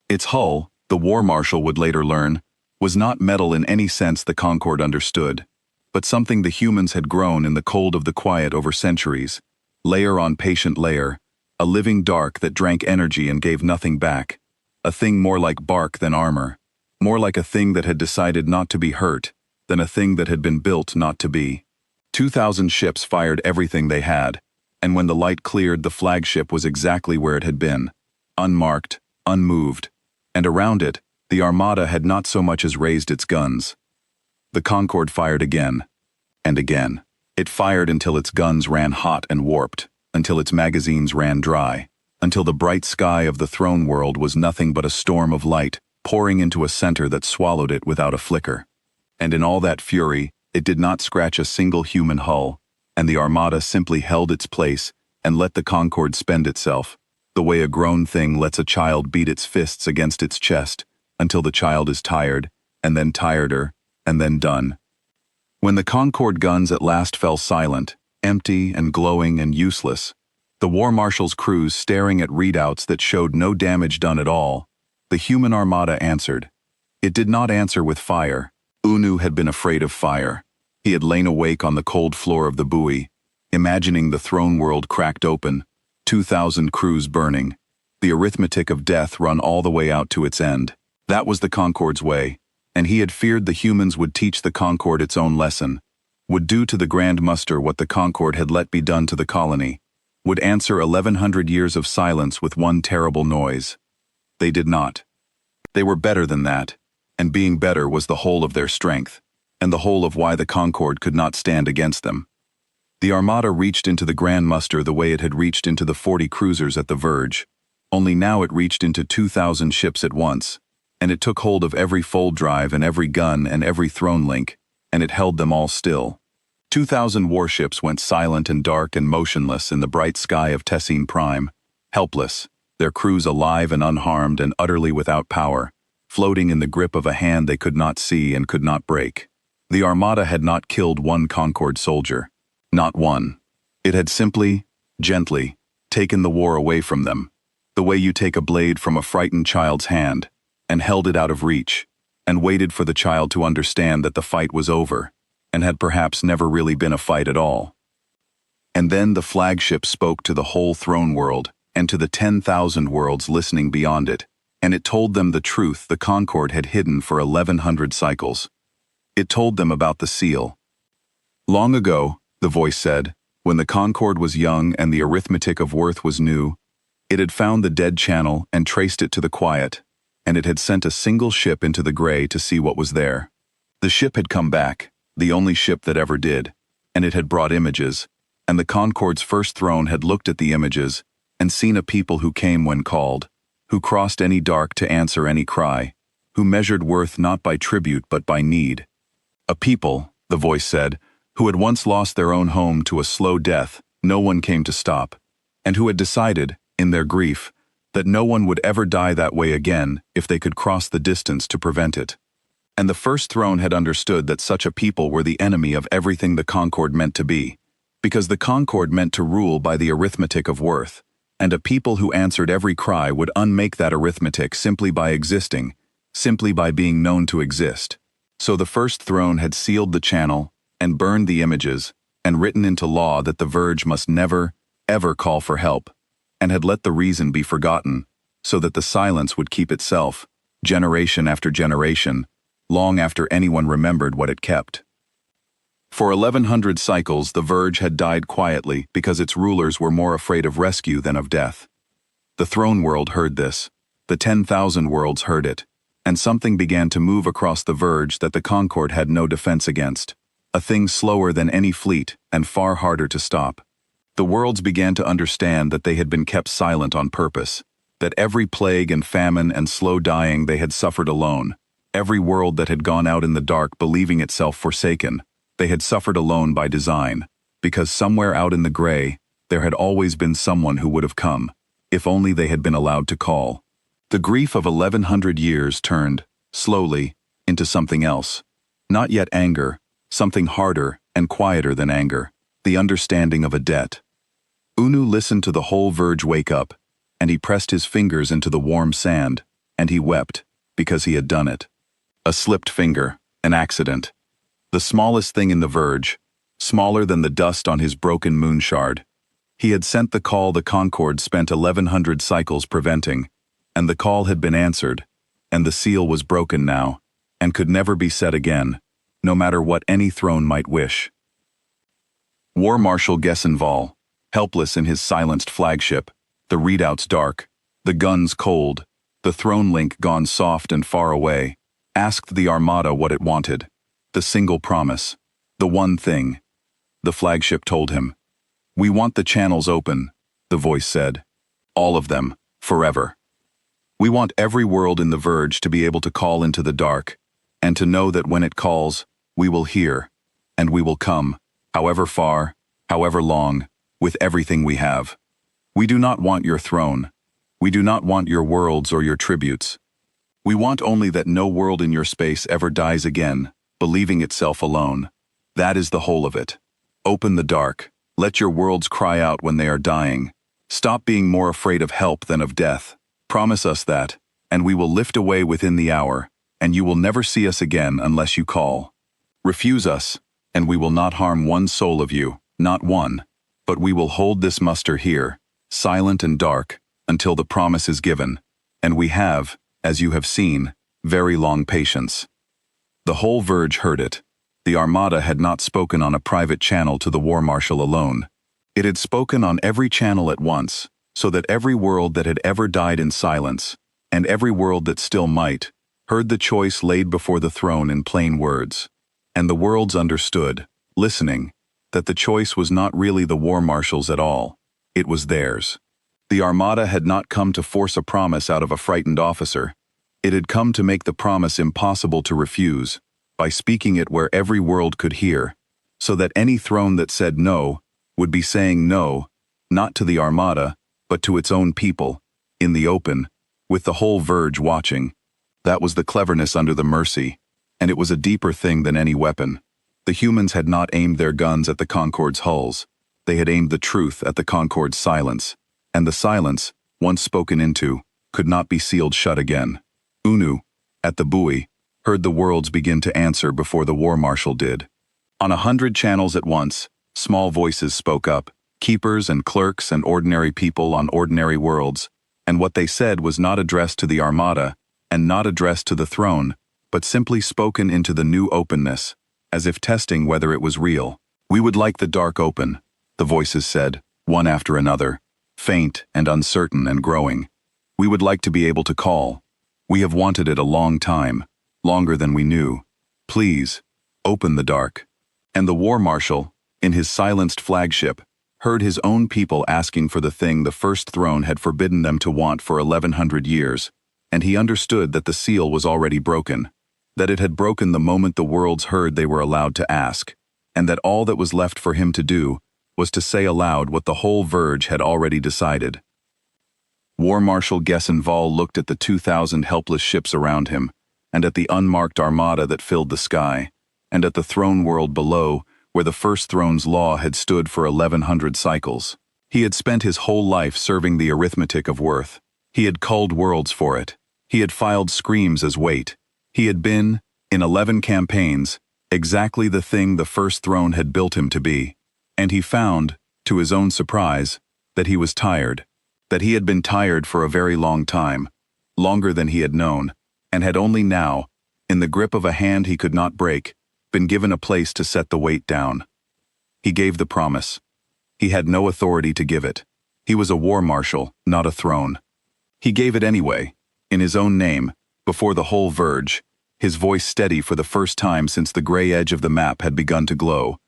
Its hull, the War Marshal would later learn, was not metal in any sense the Concorde understood, but something the humans had grown in the cold of the quiet over centuries, layer on patient layer, a living dark that drank energy and gave nothing back, a thing more like bark than armor, more like a thing that had decided not to be hurt than a thing that had been built not to be. 2,000 ships fired everything they had, and when the light cleared, the flagship was exactly where it had been, unmarked, unmoved, and around it, the Armada had not so much as raised its guns. The Concorde fired again, and again. It fired until its guns ran hot and warped, until its magazines ran dry, until the bright sky of the throne world was nothing but a storm of light, pouring into a center that swallowed it without a flicker. And in all that fury, it did not scratch a single human hull, and the Armada simply held its place and let the Concorde spend itself, the way a grown thing lets a child beat its fists against its chest, until the child is tired, and then tireder, and then done. When the Concorde guns at last fell silent, empty and glowing and useless, the War Marshal's crews staring at readouts that showed no damage done at all, the human Armada answered. It did not answer with fire. Unu had been afraid of fire. He had lain awake on the cold floor of the buoy, imagining the throne world cracked open, 2,000 crews burning, the arithmetic of death run all the way out to its end. That was the Concorde's way, and he had feared the humans would teach the Concorde its own lesson, would do to the Grand Muster what the Concorde had let be done to the colony, would answer 1,100 years of silence with one terrible noise. They did not. They were better than that, and being better was the whole of their strength, and the whole of why the Concorde could not stand against them. The Armada reached into the Grand Muster the way it had reached into the 40 cruisers at the Verge, only now it reached into 2,000 ships at once, and it took hold of every fold drive and every gun and every throne link, and it held them all still. 2,000 warships went silent and dark and motionless in the bright sky of Tessine Prime, helpless, their crews alive and unharmed and utterly without power, floating in the grip of a hand they could not see and could not break. The Armada had not killed one Concorde soldier. Not one. It had simply, gently, taken the war away from them, the way you take a blade from a frightened child's hand, and held it out of reach, and waited for the child to understand that the fight was over, and had perhaps never really been a fight at all. And then the flagship spoke to the whole throne world, and to the 10,000 worlds listening beyond it, and it told them the truth the Concord had hidden for 1100 cycles. It told them about the seal. Long ago, the voice said, when the Concord was young and the arithmetic of worth was new, it had found the dead channel and traced it to the quiet, and it had sent a single ship into the gray to see what was there. The ship had come back, the only ship that ever did, and it had brought images, and the Concord's first throne had looked at the images and seen a people who came when called, who crossed any dark to answer any cry, who measured worth not by tribute but by need. A people, the voice said, who had once lost their own home to a slow death no one came to stop, and who had decided, in their grief, that no one would ever die that way again if they could cross the distance to prevent it. And the first throne had understood that such a people were the enemy of everything the Concord meant to be, because the Concord meant to rule by the arithmetic of worth, and a people who answered every cry would unmake that arithmetic simply by existing, simply by being known to exist. So the first throne had sealed the channel, and burned the images, and written into law that the Verge must never, ever call for help, and had let the reason be forgotten, so that the silence would keep itself, generation after generation, long after anyone remembered what it kept. For 1100 cycles the Verge had died quietly because its rulers were more afraid of rescue than of death. The throne world heard this, the 10,000 worlds heard it, and something began to move across the Verge that the Concord had no defense against, a thing slower than any fleet and far harder to stop. The worlds began to understand that they had been kept silent on purpose, that every plague and famine and slow dying they had suffered alone, every world that had gone out in the dark believing itself forsaken, they had suffered alone by design, because somewhere out in the gray, there had always been someone who would have come, if only they had been allowed to call. The grief of 1100 years turned, slowly, into something else. Not yet anger, something harder and quieter than anger, the understanding of a debt. Unu listened to the whole Verge wake up, and he pressed his fingers into the warm sand, and he wept, because he had done it. A slipped finger, an accident. The smallest thing in the Verge, smaller than the dust on his broken moon shard. He had sent the call the Concord spent 1100 cycles preventing, and the call had been answered, and the seal was broken now, and could never be set again, no matter what any throne might wish. War Marshal Gessenval, helpless in his silenced flagship, the readouts dark, the guns cold, the throne link gone soft and far away, asked the Armada what it wanted, the single promise, the one thing. The flagship told him, "We want the channels open," the voice said. "All of them, forever. We want every world in the Verge to be able to call into the dark, and to know that when it calls, we will hear, and we will come, however far, however long, with everything we have. We do not want your throne. We do not want your worlds or your tributes. We want only that no world in your space ever dies again, believing itself alone. That is the whole of it. Open the dark. Let your worlds cry out when they are dying. Stop being more afraid of help than of death. Promise us that, and we will lift away within the hour, and you will never see us again unless you call. Refuse us, and we will not harm one soul of you, not one, but we will hold this muster here, silent and dark, until the promise is given, and we have, as you have seen, very long patience." The whole Verge heard it. The Armada had not spoken on a private channel to the War Marshal alone. It had spoken on every channel at once, so that every world that had ever died in silence, and every world that still might, heard the choice laid before the throne in plain words. And the worlds understood, listening, that the choice was not really the War Marshal's at all. It was theirs. The Armada had not come to force a promise out of a frightened officer. It had come to make the promise impossible to refuse, by speaking it where every world could hear, so that any throne that said no would be saying no, not to the Armada, but to its own people, in the open, with the whole Verge watching. That was the cleverness under the mercy, and it was a deeper thing than any weapon. The humans had not aimed their guns at the Concord's hulls. They had aimed the truth at the Concord's silence, and the silence, once spoken into, could not be sealed shut again. Unu, at the buoy, heard the worlds begin to answer before the War Marshal did. On 100 channels at once, small voices spoke up, keepers and clerks and ordinary people on ordinary worlds, and what they said was not addressed to the Armada and not addressed to the throne, but simply spoken into the new openness, as if testing whether it was real. "We would like the dark open," the voices said, one after another, faint and uncertain and growing. "We would like to be able to call. We have wanted it a long time, longer than we knew. Please, open the dark." And the War Marshal, in his silenced flagship, heard his own people asking for the thing the First Throne had forbidden them to want for 1100 years, and he understood that the seal was already broken, that it had broken the moment the worlds heard they were allowed to ask, and that all that was left for him to do was to say aloud what the whole Verge had already decided. War Marshal Gessenval looked at the 2,000 helpless ships around him, and at the unmarked armada that filled the sky, and at the throne world below, where the First Throne's law had stood for 1100 cycles. He had spent his whole life serving the arithmetic of worth. He had culled worlds for it. He had filed screams as weight. He had been, in 11 campaigns, exactly the thing the First Throne had built him to be. And he found, to his own surprise, that he was tired. That he had been tired for a very long time, longer than he had known, and had only now, in the grip of a hand he could not break, been given a place to set the weight down. He gave the promise. He had no authority to give it. He was a war marshal, not a throne. He gave it anyway, in his own name, before the whole Verge, his voice steady for the first time since the gray edge of the map had begun to glow.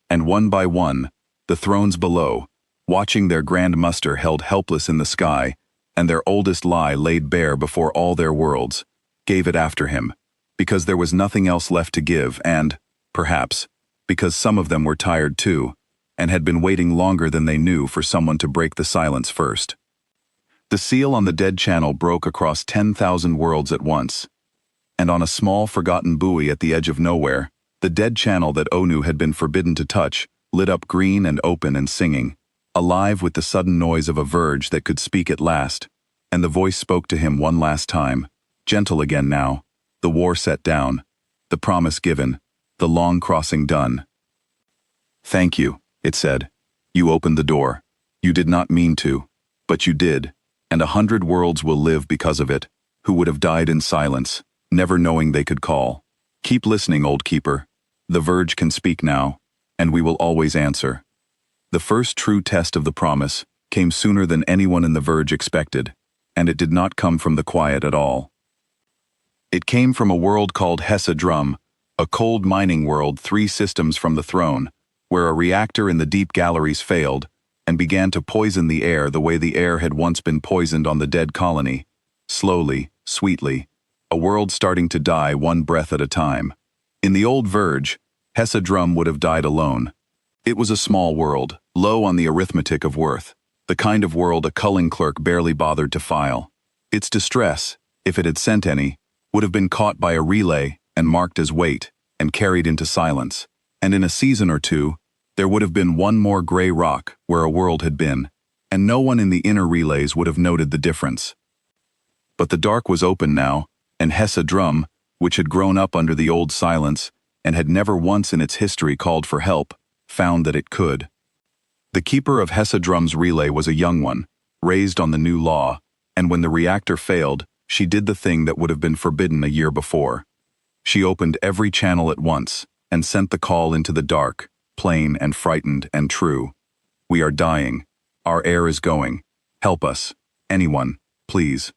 And one by one, the thrones below, watching their grand muster held helpless in the sky, and their oldest lie laid bare before all their worlds, gave it after him, because there was nothing else left to give and, perhaps, because some of them were tired too, and had been waiting longer than they knew for someone to break the silence first. The seal on the dead channel broke across 10,000 worlds at once, and on a small forgotten buoy at the edge of nowhere, the dead channel that Onu had been forbidden to touch lit up green and open and singing, alive with the sudden noise of a Verge that could speak at last, and the voice spoke to him one last time, gentle again now, the war set down, the promise given, the long crossing done. "Thank you," it said. "You opened the door. You did not mean to, but you did, and 100 worlds will live because of it, who would have died in silence, never knowing they could call. Keep listening, old keeper. The Verge can speak now, and we will always answer." The first true test of the promise came sooner than anyone in the Verge expected, and it did not come from the quiet at all. It came from a world called HFY, a cold mining world 3 systems from the throne, where a reactor in the deep galleries failed and began to poison the air the way the air had once been poisoned on the dead colony, slowly, sweetly, a world starting to die one breath at a time. In the old Verge, HFY would have died alone. It was a small world, low on the arithmetic of worth, the kind of world a culling clerk barely bothered to file. Its distress, if it had sent any, would have been caught by a relay and marked as weight and carried into silence, and in a season or two, there would have been one more gray rock where a world had been, and no one in the inner relays would have noted the difference. But the dark was open now, and HFY, which had grown up under the old silence and had never once in its history called for help, found that it could. The keeper of HFY's relay was a young one, raised on the new law, and when the reactor failed, she did the thing that would have been forbidden a year before. She opened every channel at once and sent the call into the dark, plain and frightened and true. "We are dying. Our air is going. Help us. Anyone, please."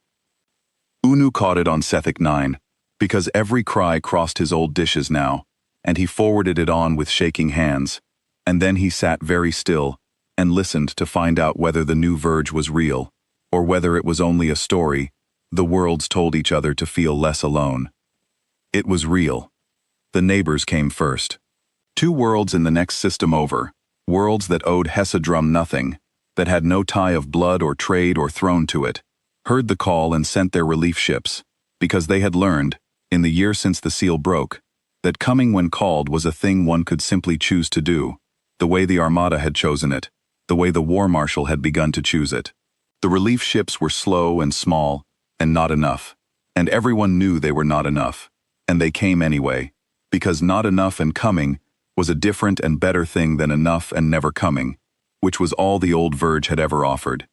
Unu caught it on Sethic 9, because every cry crossed his old dishes now, and he forwarded it on with shaking hands, and then he sat very still and listened to find out whether the new Verge was real, or whether it was only a story the worlds told each other to feel less alone. It was real. The neighbors came first. 2 worlds in the next system over, worlds that owed HFY nothing, that had no tie of blood or trade or throne to it, heard the call and sent their relief ships, because they had learned, in the year since the seal broke, that coming when called was a thing one could simply choose to do, the way the Armada had chosen it, the way the War Marshal had begun to choose it. The relief ships were slow and small, and not enough, and everyone knew they were not enough, and they came anyway, because not enough and coming was a different and better thing than enough and never coming, which was all the old Verge had ever offered.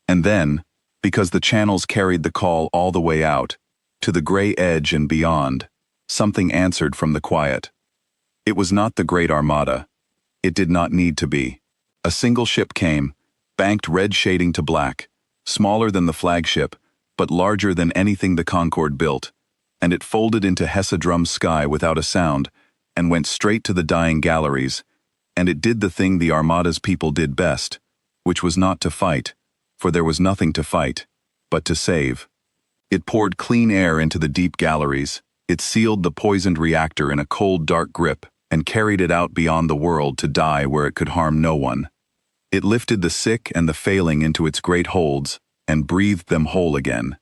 And then, because the channels carried the call all the way out, to the gray edge and beyond, something answered from the quiet. It was not the great Armada. It did not need to be. A single ship came, banked red shading to black, smaller than the flagship, but larger than anything the Concorde built, and it folded into Hessadrum's sky without a sound, and went straight to the dying galleries, and it did the thing the Armada's people did best, which was not to fight, for there was nothing to fight, but to save. It poured clean air into the deep galleries, it sealed the poisoned reactor in a cold, dark grip, and carried it out beyond the world to die where it could harm no one. It lifted the sick and the failing into its great holds, and breathed them whole again.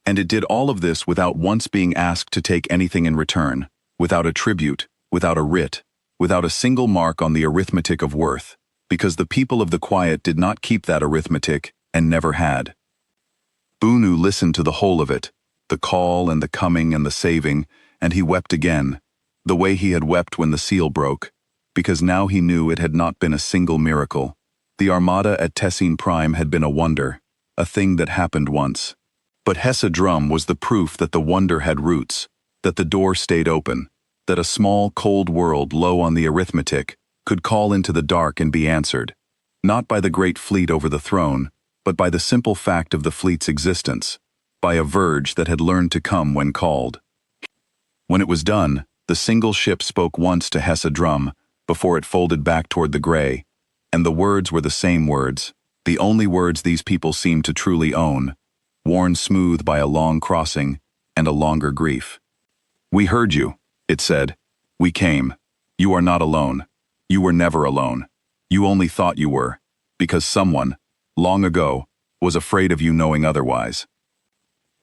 And it did all of this without once being asked to take anything in return, without a tribute, without a writ, without a single mark on the arithmetic of worth, because the people of the quiet did not keep that arithmetic, and never had. Bunu listened to the whole of it, the call and the coming and the saving, and he wept again, the way he had wept when the seal broke, because now he knew it had not been a single miracle. The Armada at Tessine Prime had been a wonder, a thing that happened once. But Hessadrum was the proof that the wonder had roots, that the door stayed open, that a small, cold world low on the arithmetic could call into the dark and be answered, not by the great fleet over the throne, but by the simple fact of the fleet's existence, by a Verge that had learned to come when called. When it was done, the single ship spoke once to Hessadrum before it folded back toward the gray, and the words were the same words, the only words these people seemed to truly own, worn smooth by a long crossing and a longer grief. "We heard you," it said. "We came. You are not alone. You were never alone. You only thought you were, because someone, long ago, was afraid of you knowing otherwise."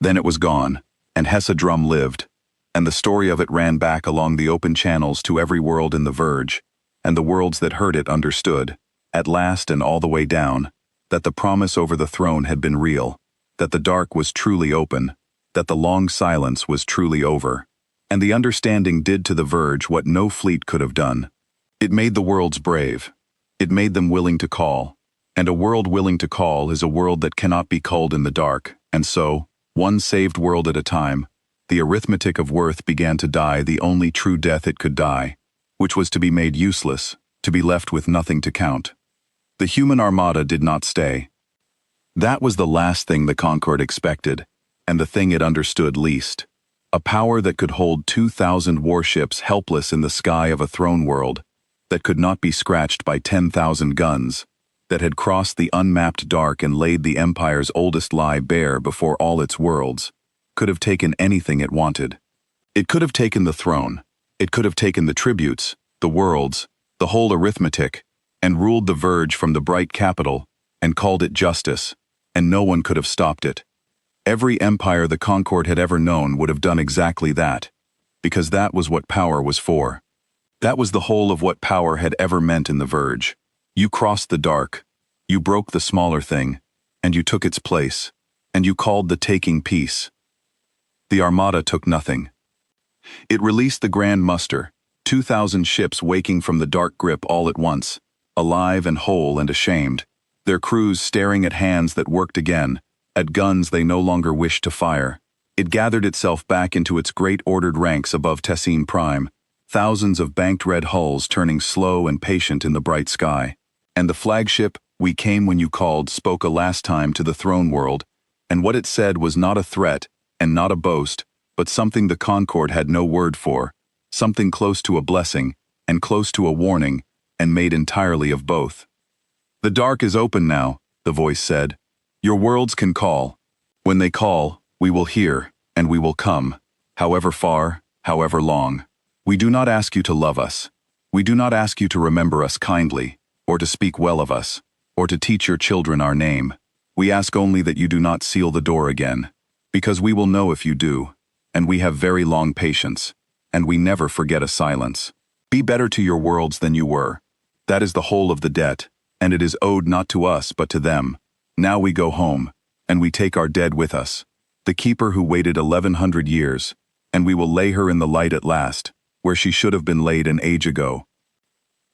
Then it was gone, and Hessadrum lived, and the story of it ran back along the open channels to every world in the Verge, and the worlds that heard it understood, at last and all the way down, that the promise over the throne had been real, that the dark was truly open, that the long silence was truly over, and the understanding did to the Verge what no fleet could have done. It made the worlds brave. It made them willing to call, and a world willing to call is a world that cannot be culled in the dark, and so, one saved world at a time, the arithmetic of worth began to die the only true death it could die, which was to be made useless, to be left with nothing to count. The human Armada did not stay. That was the last thing the Concorde expected, and the thing it understood least. A power that could hold 2,000 warships helpless in the sky of a throne world, that could not be scratched by 10,000 guns, that had crossed the unmapped dark and laid the Empire's oldest lie bare before all its worlds, could have taken anything it wanted. It could have taken the throne, it could have taken the tributes, the worlds, the whole arithmetic, and ruled the Verge from the bright capital, and called it justice, and no one could have stopped it. Every empire the Concorde had ever known would have done exactly that, because that was what power was for. That was the whole of what power had ever meant in the Verge. You crossed the dark, you broke the smaller thing, and you took its place, and you called the taking peace. The Armada took nothing. It released the grand muster, 2,000 ships waking from the dark grip all at once, alive and whole and ashamed, their crews staring at hands that worked again, at guns they no longer wished to fire. It gathered itself back into its great ordered ranks above Tessine Prime, thousands of banked red hulls turning slow and patient in the bright sky. And the flagship, "We came when you called," spoke a last time to the throne world, and what it said was not a threat and not a boast, but something the Concorde had no word for, something close to a blessing and close to a warning, and made entirely of both. "The dark is open now," the voice said. "Your worlds can call. When they call, we will hear, and we will come, however far, however long. We do not ask you to love us. We do not ask you to remember us kindly, or to speak well of us, or to teach your children our name. We ask only that you do not seal the door again, because we will know if you do, and we have very long patience, and we never forget a silence. Be better to your worlds than you were. That is the whole of the debt, and it is owed not to us but to them. Now we go home, and we take our dead with us, the keeper who waited 1,100 years, and we will lay her in the light at last, where she should have been laid an age ago.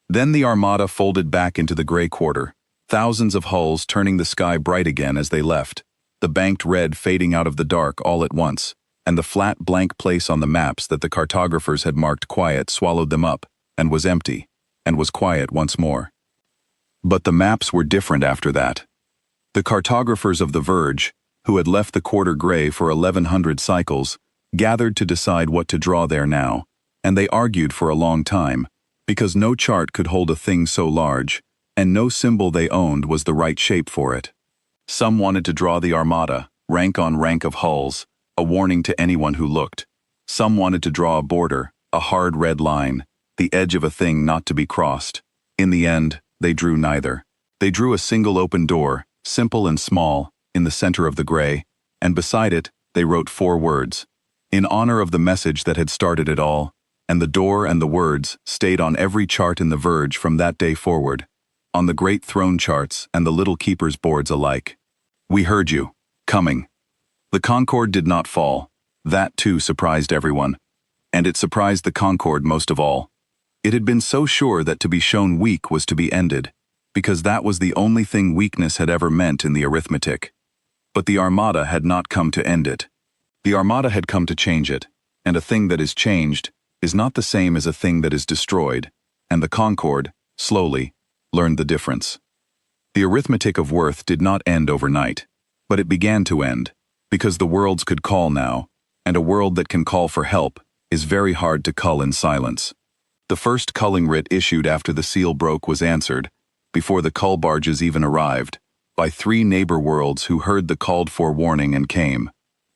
Then the Armada folded back into the gray quarter, thousands of hulls turning the sky bright again as they left, the banked red fading out of the dark all at once, and the flat blank place on the maps that the cartographers had marked quiet swallowed them up, and was empty, and was quiet once more. But the maps were different after that. The cartographers of the Verge, who had left the quarter gray for 1100 cycles, gathered to decide what to draw there now, and they argued for a long time, because no chart could hold a thing so large, and no symbol they owned was the right shape for it. Some wanted to draw the Armada, rank on rank of hulls, a warning to anyone who looked. Some wanted to draw a border, a hard red line, the edge of a thing not to be crossed. In the end, they drew neither. They drew a single open door, simple and small, in the center of the gray, and beside it, they wrote 4 words. In honor of the message that had started it all, and the door and the words stayed on every chart in the Verge from that day forward, on the great throne charts and the little keepers' boards alike. We heard you. Coming. The Concorde did not fall. That too surprised everyone. And it surprised the Concorde most of all. It had been so sure that to be shown weak was to be ended, because that was the only thing weakness had ever meant in the arithmetic. But the Armada had not come to end it. The Armada had come to change it, and a thing that is changed is not the same as a thing that is destroyed, and the Concorde, slowly, learned the difference. The arithmetic of worth did not end overnight, but it began to end, because the worlds could call now, and a world that can call for help is very hard to cull in silence. The first culling writ issued after the seal broke was answered, before the cull barges even arrived, by 3 neighbor worlds who heard the called-for warning and came,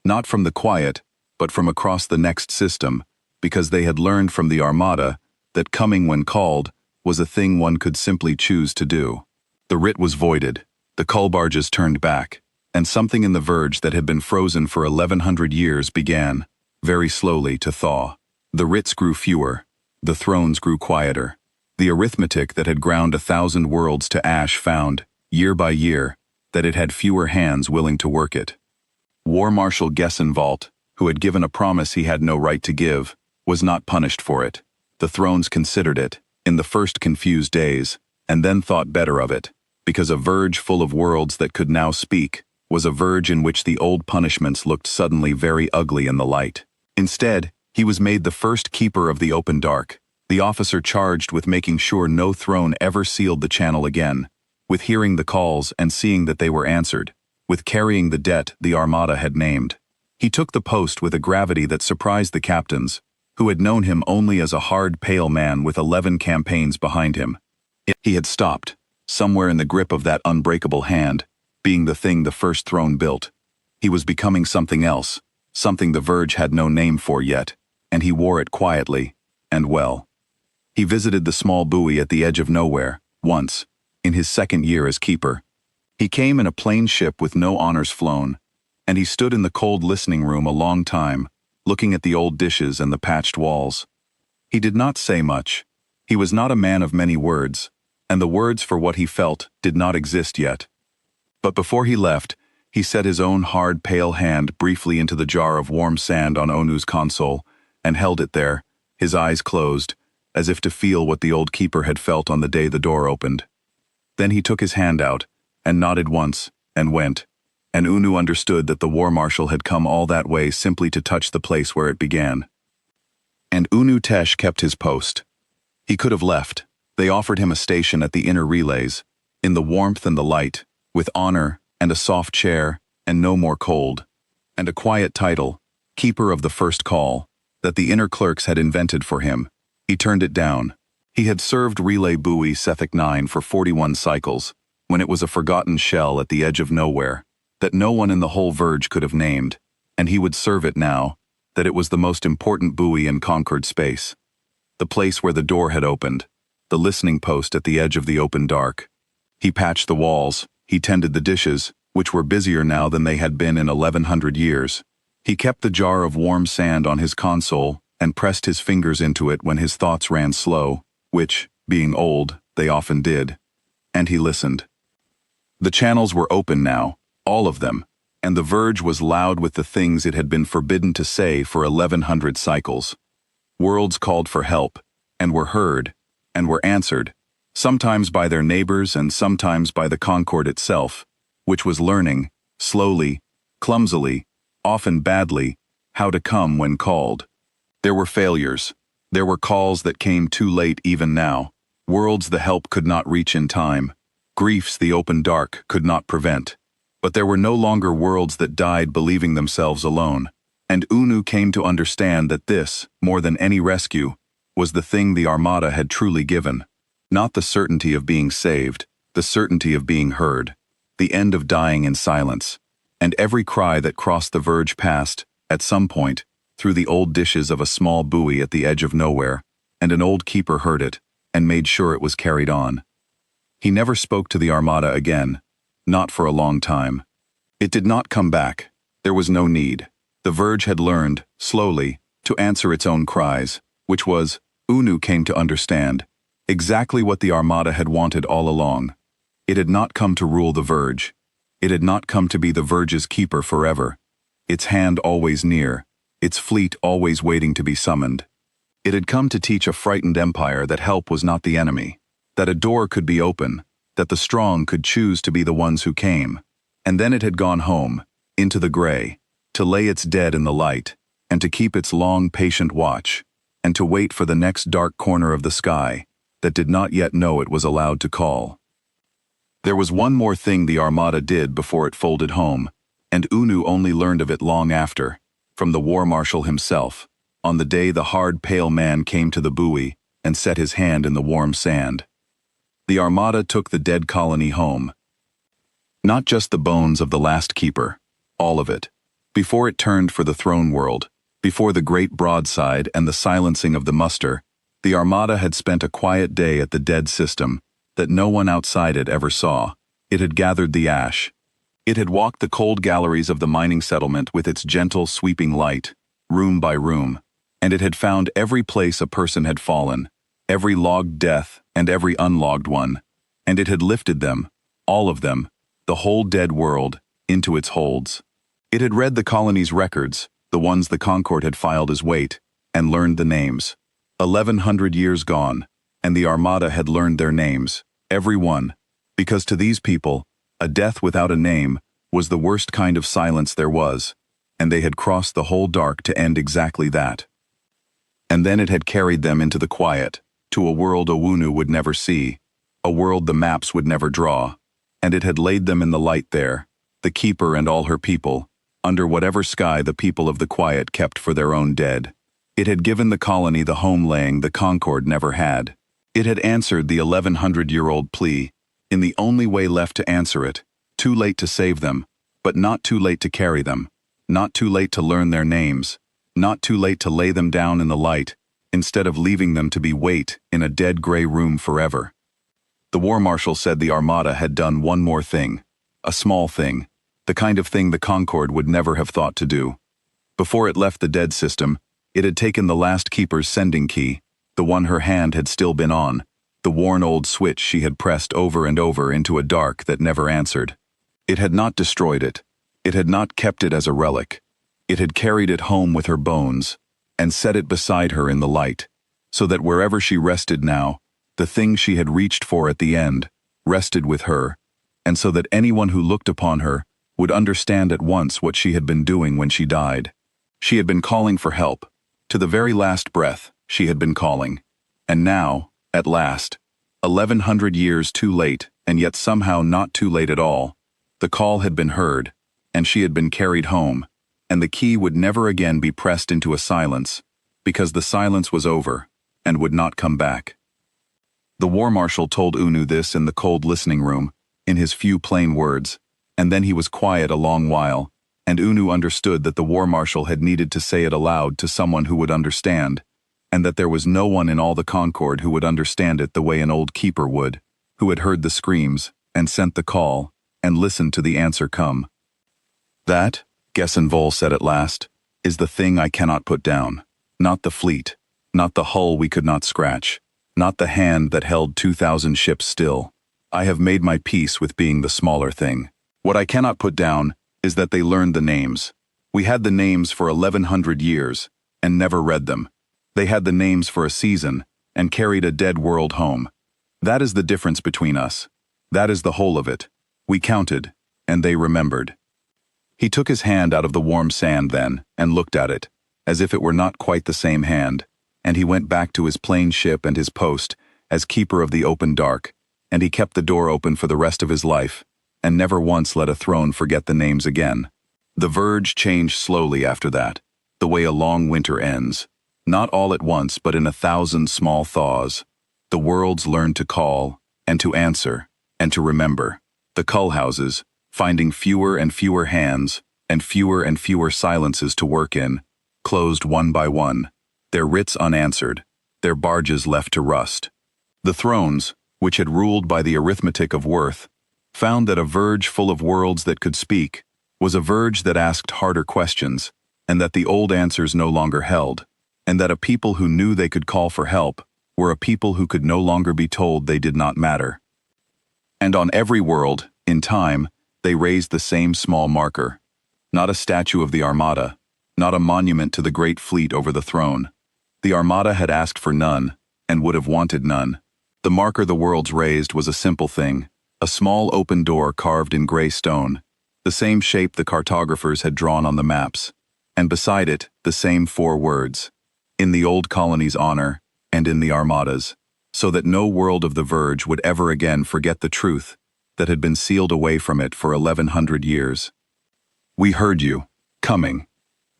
not from the quiet, but from across the next system, because they had learned from the Armada that coming when called was a thing one could simply choose to do. The writ was voided, the cull barges turned back, and something in the Verge that had been frozen for 1100 years began, very slowly, to thaw. The writs grew fewer, the thrones grew quieter. The arithmetic that had ground 1,000 worlds to ash found, year by year, that it had fewer hands willing to work it. War Marshal Gessenwald, who had given a promise he had no right to give, was not punished for it. The thrones considered it, in the first confused days, and then thought better of it, because a Verge full of worlds that could now speak was a Verge in which the old punishments looked suddenly very ugly in the light. Instead, he was made the first keeper of the open dark, the officer charged with making sure no throne ever sealed the channel again, with hearing the calls and seeing that they were answered, with carrying the debt the Armada had named. He took the post with a gravity that surprised the captains, who had known him only as a hard, pale man with 11 campaigns behind him. He had stopped, somewhere in the grip of that unbreakable hand, being the thing the first throne built. He was becoming something else, something the Verge had no name for yet, and he wore it quietly, and well. He visited the small buoy at the edge of nowhere, once, in his 2nd year as keeper. He came in a plain ship with no honors flown, and he stood in the cold listening room a long time, looking at the old dishes and the patched walls. He did not say much. He was not a man of many words, and the words for what he felt did not exist yet. But before he left, he set his own hard, pale hand briefly into the jar of warm sand on Onu's console, and held it there, his eyes closed, as if to feel what the old keeper had felt on the day the door opened. Then he took his hand out, and nodded once, and went, and Unu understood that the war marshal had come all that way simply to touch the place where it began. And Unu Tesh kept his post. He could have left. They offered him a station at the inner relays, in the warmth and the light, with honor and a soft chair and no more cold, and a quiet title, Keeper of the First Call, that the inner clerks had invented for him. He turned it down. He had served Relay Buoy Sethic 9 for 41 cycles, when it was a forgotten shell at the edge of nowhere, that no one in the whole Verge could have named, and he would serve it now, that it was the most important buoy in conquered space. The place where the door had opened, the listening post at the edge of the open dark. He patched the walls, he tended the dishes, which were busier now than they had been in 1100 years. He kept the jar of warm sand on his console and pressed his fingers into it when his thoughts ran slow, which, being old, they often did. And he listened. The channels were open now, all of them, and the Verge was loud with the things it had been forbidden to say for 1100 cycles. Worlds called for help, and were heard, and were answered, sometimes by their neighbors and sometimes by the Concorde itself, which was learning, slowly, clumsily, often badly, how to come when called. There were failures. There were calls that came too late even now, worlds the help could not reach in time, griefs the open dark could not prevent. But there were no longer worlds that died believing themselves alone, and Unu came to understand that this, more than any rescue, was the thing the Armada had truly given. Not the certainty of being saved, the certainty of being heard, the end of dying in silence, and every cry that crossed the verge passed, at some point, through the old dishes of a small buoy at the edge of nowhere, and an old keeper heard it, and made sure it was carried on. He never spoke to the Armada again, not for a long time. It did not come back. There was no need. The verge had learned, slowly, to answer its own cries, which was, Unu came to understand, exactly what the Armada had wanted all along. It had not come to rule the verge. It had not come to be the verge's keeper forever. Its hand always near, its fleet always waiting to be summoned. It had come to teach a frightened empire that help was not the enemy, that a door could be open, that the strong could choose to be the ones who came. And then it had gone home, into the gray, to lay its dead in the light, and to keep its long, patient watch, and to wait for the next dark corner of the sky that did not yet know it was allowed to call. There was one more thing the Armada did before it folded home, and Unu only learned of it long after, from the War Marshal himself, on the day the hard, pale man came to the buoy and set his hand in the warm sand. The Armada took the dead colony home. Not just the bones of the last keeper, all of it. Before it turned for the throne world, before the great broadside and the silencing of the muster, the Armada had spent a quiet day at the dead system that no one outside it ever saw. It had gathered the ash. It had walked the cold galleries of the mining settlement with its gentle, sweeping light, room by room, and it had found every place a person had fallen, every logged death and every unlogged one, and it had lifted them, all of them, the whole dead world, into its holds. It had read the colony's records, the ones the Concorde had filed as weight, and learned the names. 1100 years gone, and the Armada had learned their names, every one, because to these people, a death without a name was the worst kind of silence there was, and they had crossed the whole dark to end exactly that. And then it had carried them into the quiet, to a world Owunu would never see, a world the maps would never draw, and it had laid them in the light there, the Keeper and all her people, under whatever sky the people of the quiet kept for their own dead. It had given the colony the home-laying the Concorde never had. It had answered the 1100-year-old plea, in the only way left to answer it, too late to save them, but not too late to carry them, not too late to learn their names, not too late to lay them down in the light, instead of leaving them to be weight in a dead gray room forever. The War Marshal said the Armada had done one more thing, a small thing, the kind of thing the Concorde would never have thought to do. Before it left the dead system, it had taken the last keeper's sending key, the one her hand had still been on, the worn old switch she had pressed over and over into a dark that never answered. It had not destroyed it. It had not kept it as a relic. It had carried it home with her bones, and set it beside her in the light, so that wherever she rested now, the thing she had reached for at the end, rested with her, and so that anyone who looked upon her would understand at once what she had been doing when she died. She had been calling for help. To the very last breath, she had been calling. And now, at last, 1100 years too late, and yet somehow not too late at all, the call had been heard, and she had been carried home, and the key would never again be pressed into a silence, because the silence was over, and would not come back. The War Marshal told Unu this in the cold listening room, in his few plain words, and then he was quiet a long while, and Unu understood that the War Marshal had needed to say it aloud to someone who would understand, and that there was no one in all the Concorde who would understand it the way an old keeper would, who had heard the screams, and sent the call, and listened to the answer come. That, Gessenvol said at last, is the thing I cannot put down, not the fleet, not the hull we could not scratch, not the hand that held 2,000 ships still. I have made my peace with being the smaller thing. What I cannot put down is that they learned the names. We had the names for 1100 years, and never read them. They had the names for a season, and carried a dead world home. That is the difference between us. That is the whole of it. We counted, and they remembered. He took his hand out of the warm sand then, and looked at it, as if it were not quite the same hand, and he went back to his plain ship and his post, as keeper of the open dark, and he kept the door open for the rest of his life, and never once let a throne forget the names again. The verge changed slowly after that, the way a long winter ends, not all at once but in 1,000 small thaws. The worlds learned to call, and to answer, and to remember. The cull houses, finding fewer and fewer hands, and fewer silences to work in, closed one by one, their writs unanswered, their barges left to rust. The thrones, which had ruled by the arithmetic of worth, found that a verge full of worlds that could speak was a verge that asked harder questions, and that the old answers no longer held, and that a people who knew they could call for help were a people who could no longer be told they did not matter. And on every world, in time, they raised the same small marker. Not a statue of the Armada, not a monument to the great fleet over the throne. The Armada had asked for none, and would have wanted none. The marker the worlds raised was a simple thing, a small open door carved in gray stone, the same shape the cartographers had drawn on the maps, and beside it, the same 4 words, in the old colony's honor, and in the Armada's, so that no world of the verge would ever again forget the truth that had been sealed away from it for 1,100 years. We heard you, coming.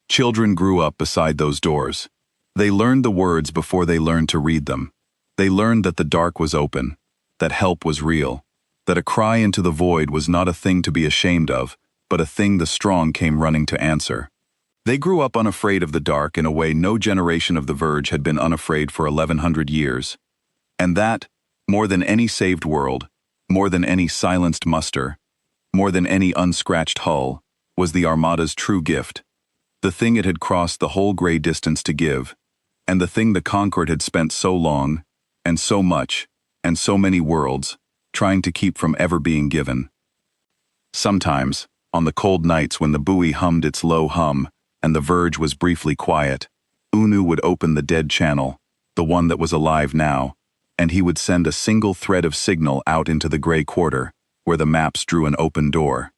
Children grew up beside those doors. They learned the words before they learned to read them. They learned that the dark was open, that help was real, that a cry into the void was not a thing to be ashamed of, but a thing the strong came running to answer. They grew up unafraid of the dark in a way no generation of the verge had been unafraid for 1,100 years. And that, more than any saved world, more than any silenced muster, more than any unscratched hull, was the Armada's true gift, the thing it had crossed the whole gray distance to give, and the thing the Concord had spent so long, and so much, and so many worlds, trying to keep from ever being given. Sometimes, on the cold nights when the buoy hummed its low hum, and the verge was briefly quiet, Unu would open the dead channel, the one that was alive now, and he would send a single thread of signal out into the gray quarter, where the maps drew an open door.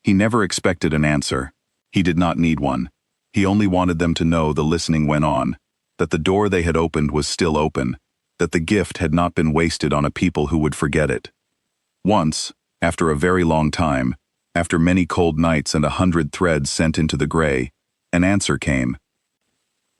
He never expected an answer. He did not need one. He only wanted them to know the listening went on, that the door they had opened was still open, that the gift had not been wasted on a people who would forget it. Once, after a very long time, after many cold nights and 100 threads sent into the gray, an answer came.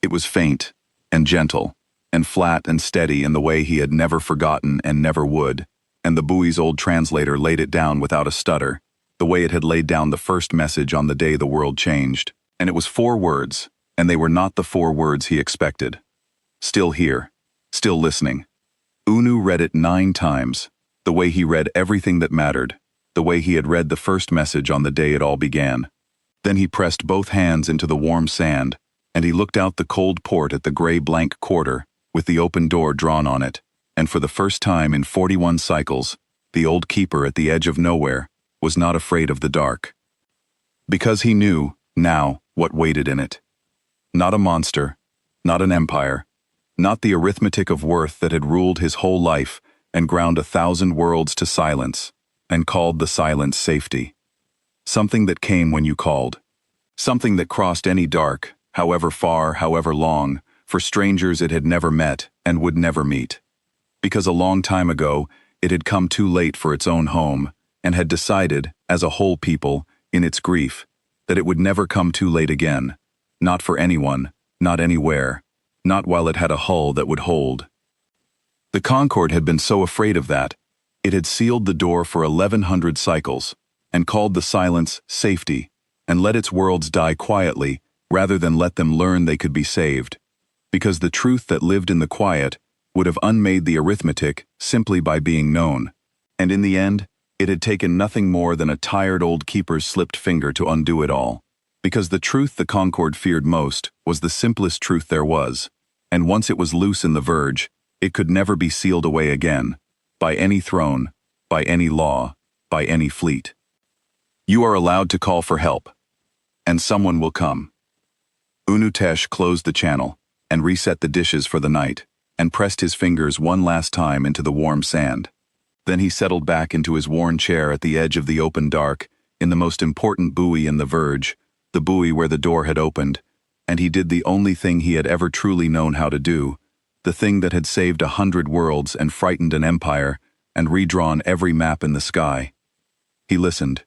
It was faint, and gentle, and flat and steady in the way he had never forgotten and never would, and the buoy's old translator laid it down without a stutter, the way it had laid down the first message on the day the world changed. And it was 4 words, and they were not the 4 words he expected. Still here, still listening. Unu read it 9 times, the way he read everything that mattered, the way he had read the first message on the day it all began. Then he pressed both hands into the warm sand, and he looked out the cold port at the gray blank quarter, with the open door drawn on it, and for the first time in 41 cycles, the old keeper at the edge of nowhere was not afraid of the dark. Because he knew, now, what waited in it. Not a monster, not an empire, not the arithmetic of worth that had ruled his whole life and ground 1,000 worlds to silence, and called the silence safety. Something that came when you called. Something that crossed any dark, however far, however long, for strangers it had never met and would never meet. Because a long time ago, it had come too late for its own home, and had decided, as a whole people, in its grief, that it would never come too late again, not for anyone, not anywhere, not while it had a hull that would hold. The Concord had been so afraid of that, it had sealed the door for 1,100 cycles, and called the silence safety, and let its worlds die quietly rather than let them learn they could be saved, because the truth that lived in the quiet would have unmade the arithmetic simply by being known, and in the end, it had taken nothing more than a tired old keeper's slipped finger to undo it all, because the truth the Concord feared most was the simplest truth there was, and once it was loose in the verge, it could never be sealed away again, by any throne, by any law, by any fleet. You are allowed to call for help, and someone will come. Unu Tesh closed the channel and reset the dishes for the night, and pressed his fingers one last time into the warm sand. Then he settled back into his worn chair at the edge of the open dark, in the most important buoy in the Verge, the buoy where the door had opened, and he did the only thing he had ever truly known how to do, the thing that had saved 100 worlds and frightened an empire, and redrawn every map in the sky. He listened,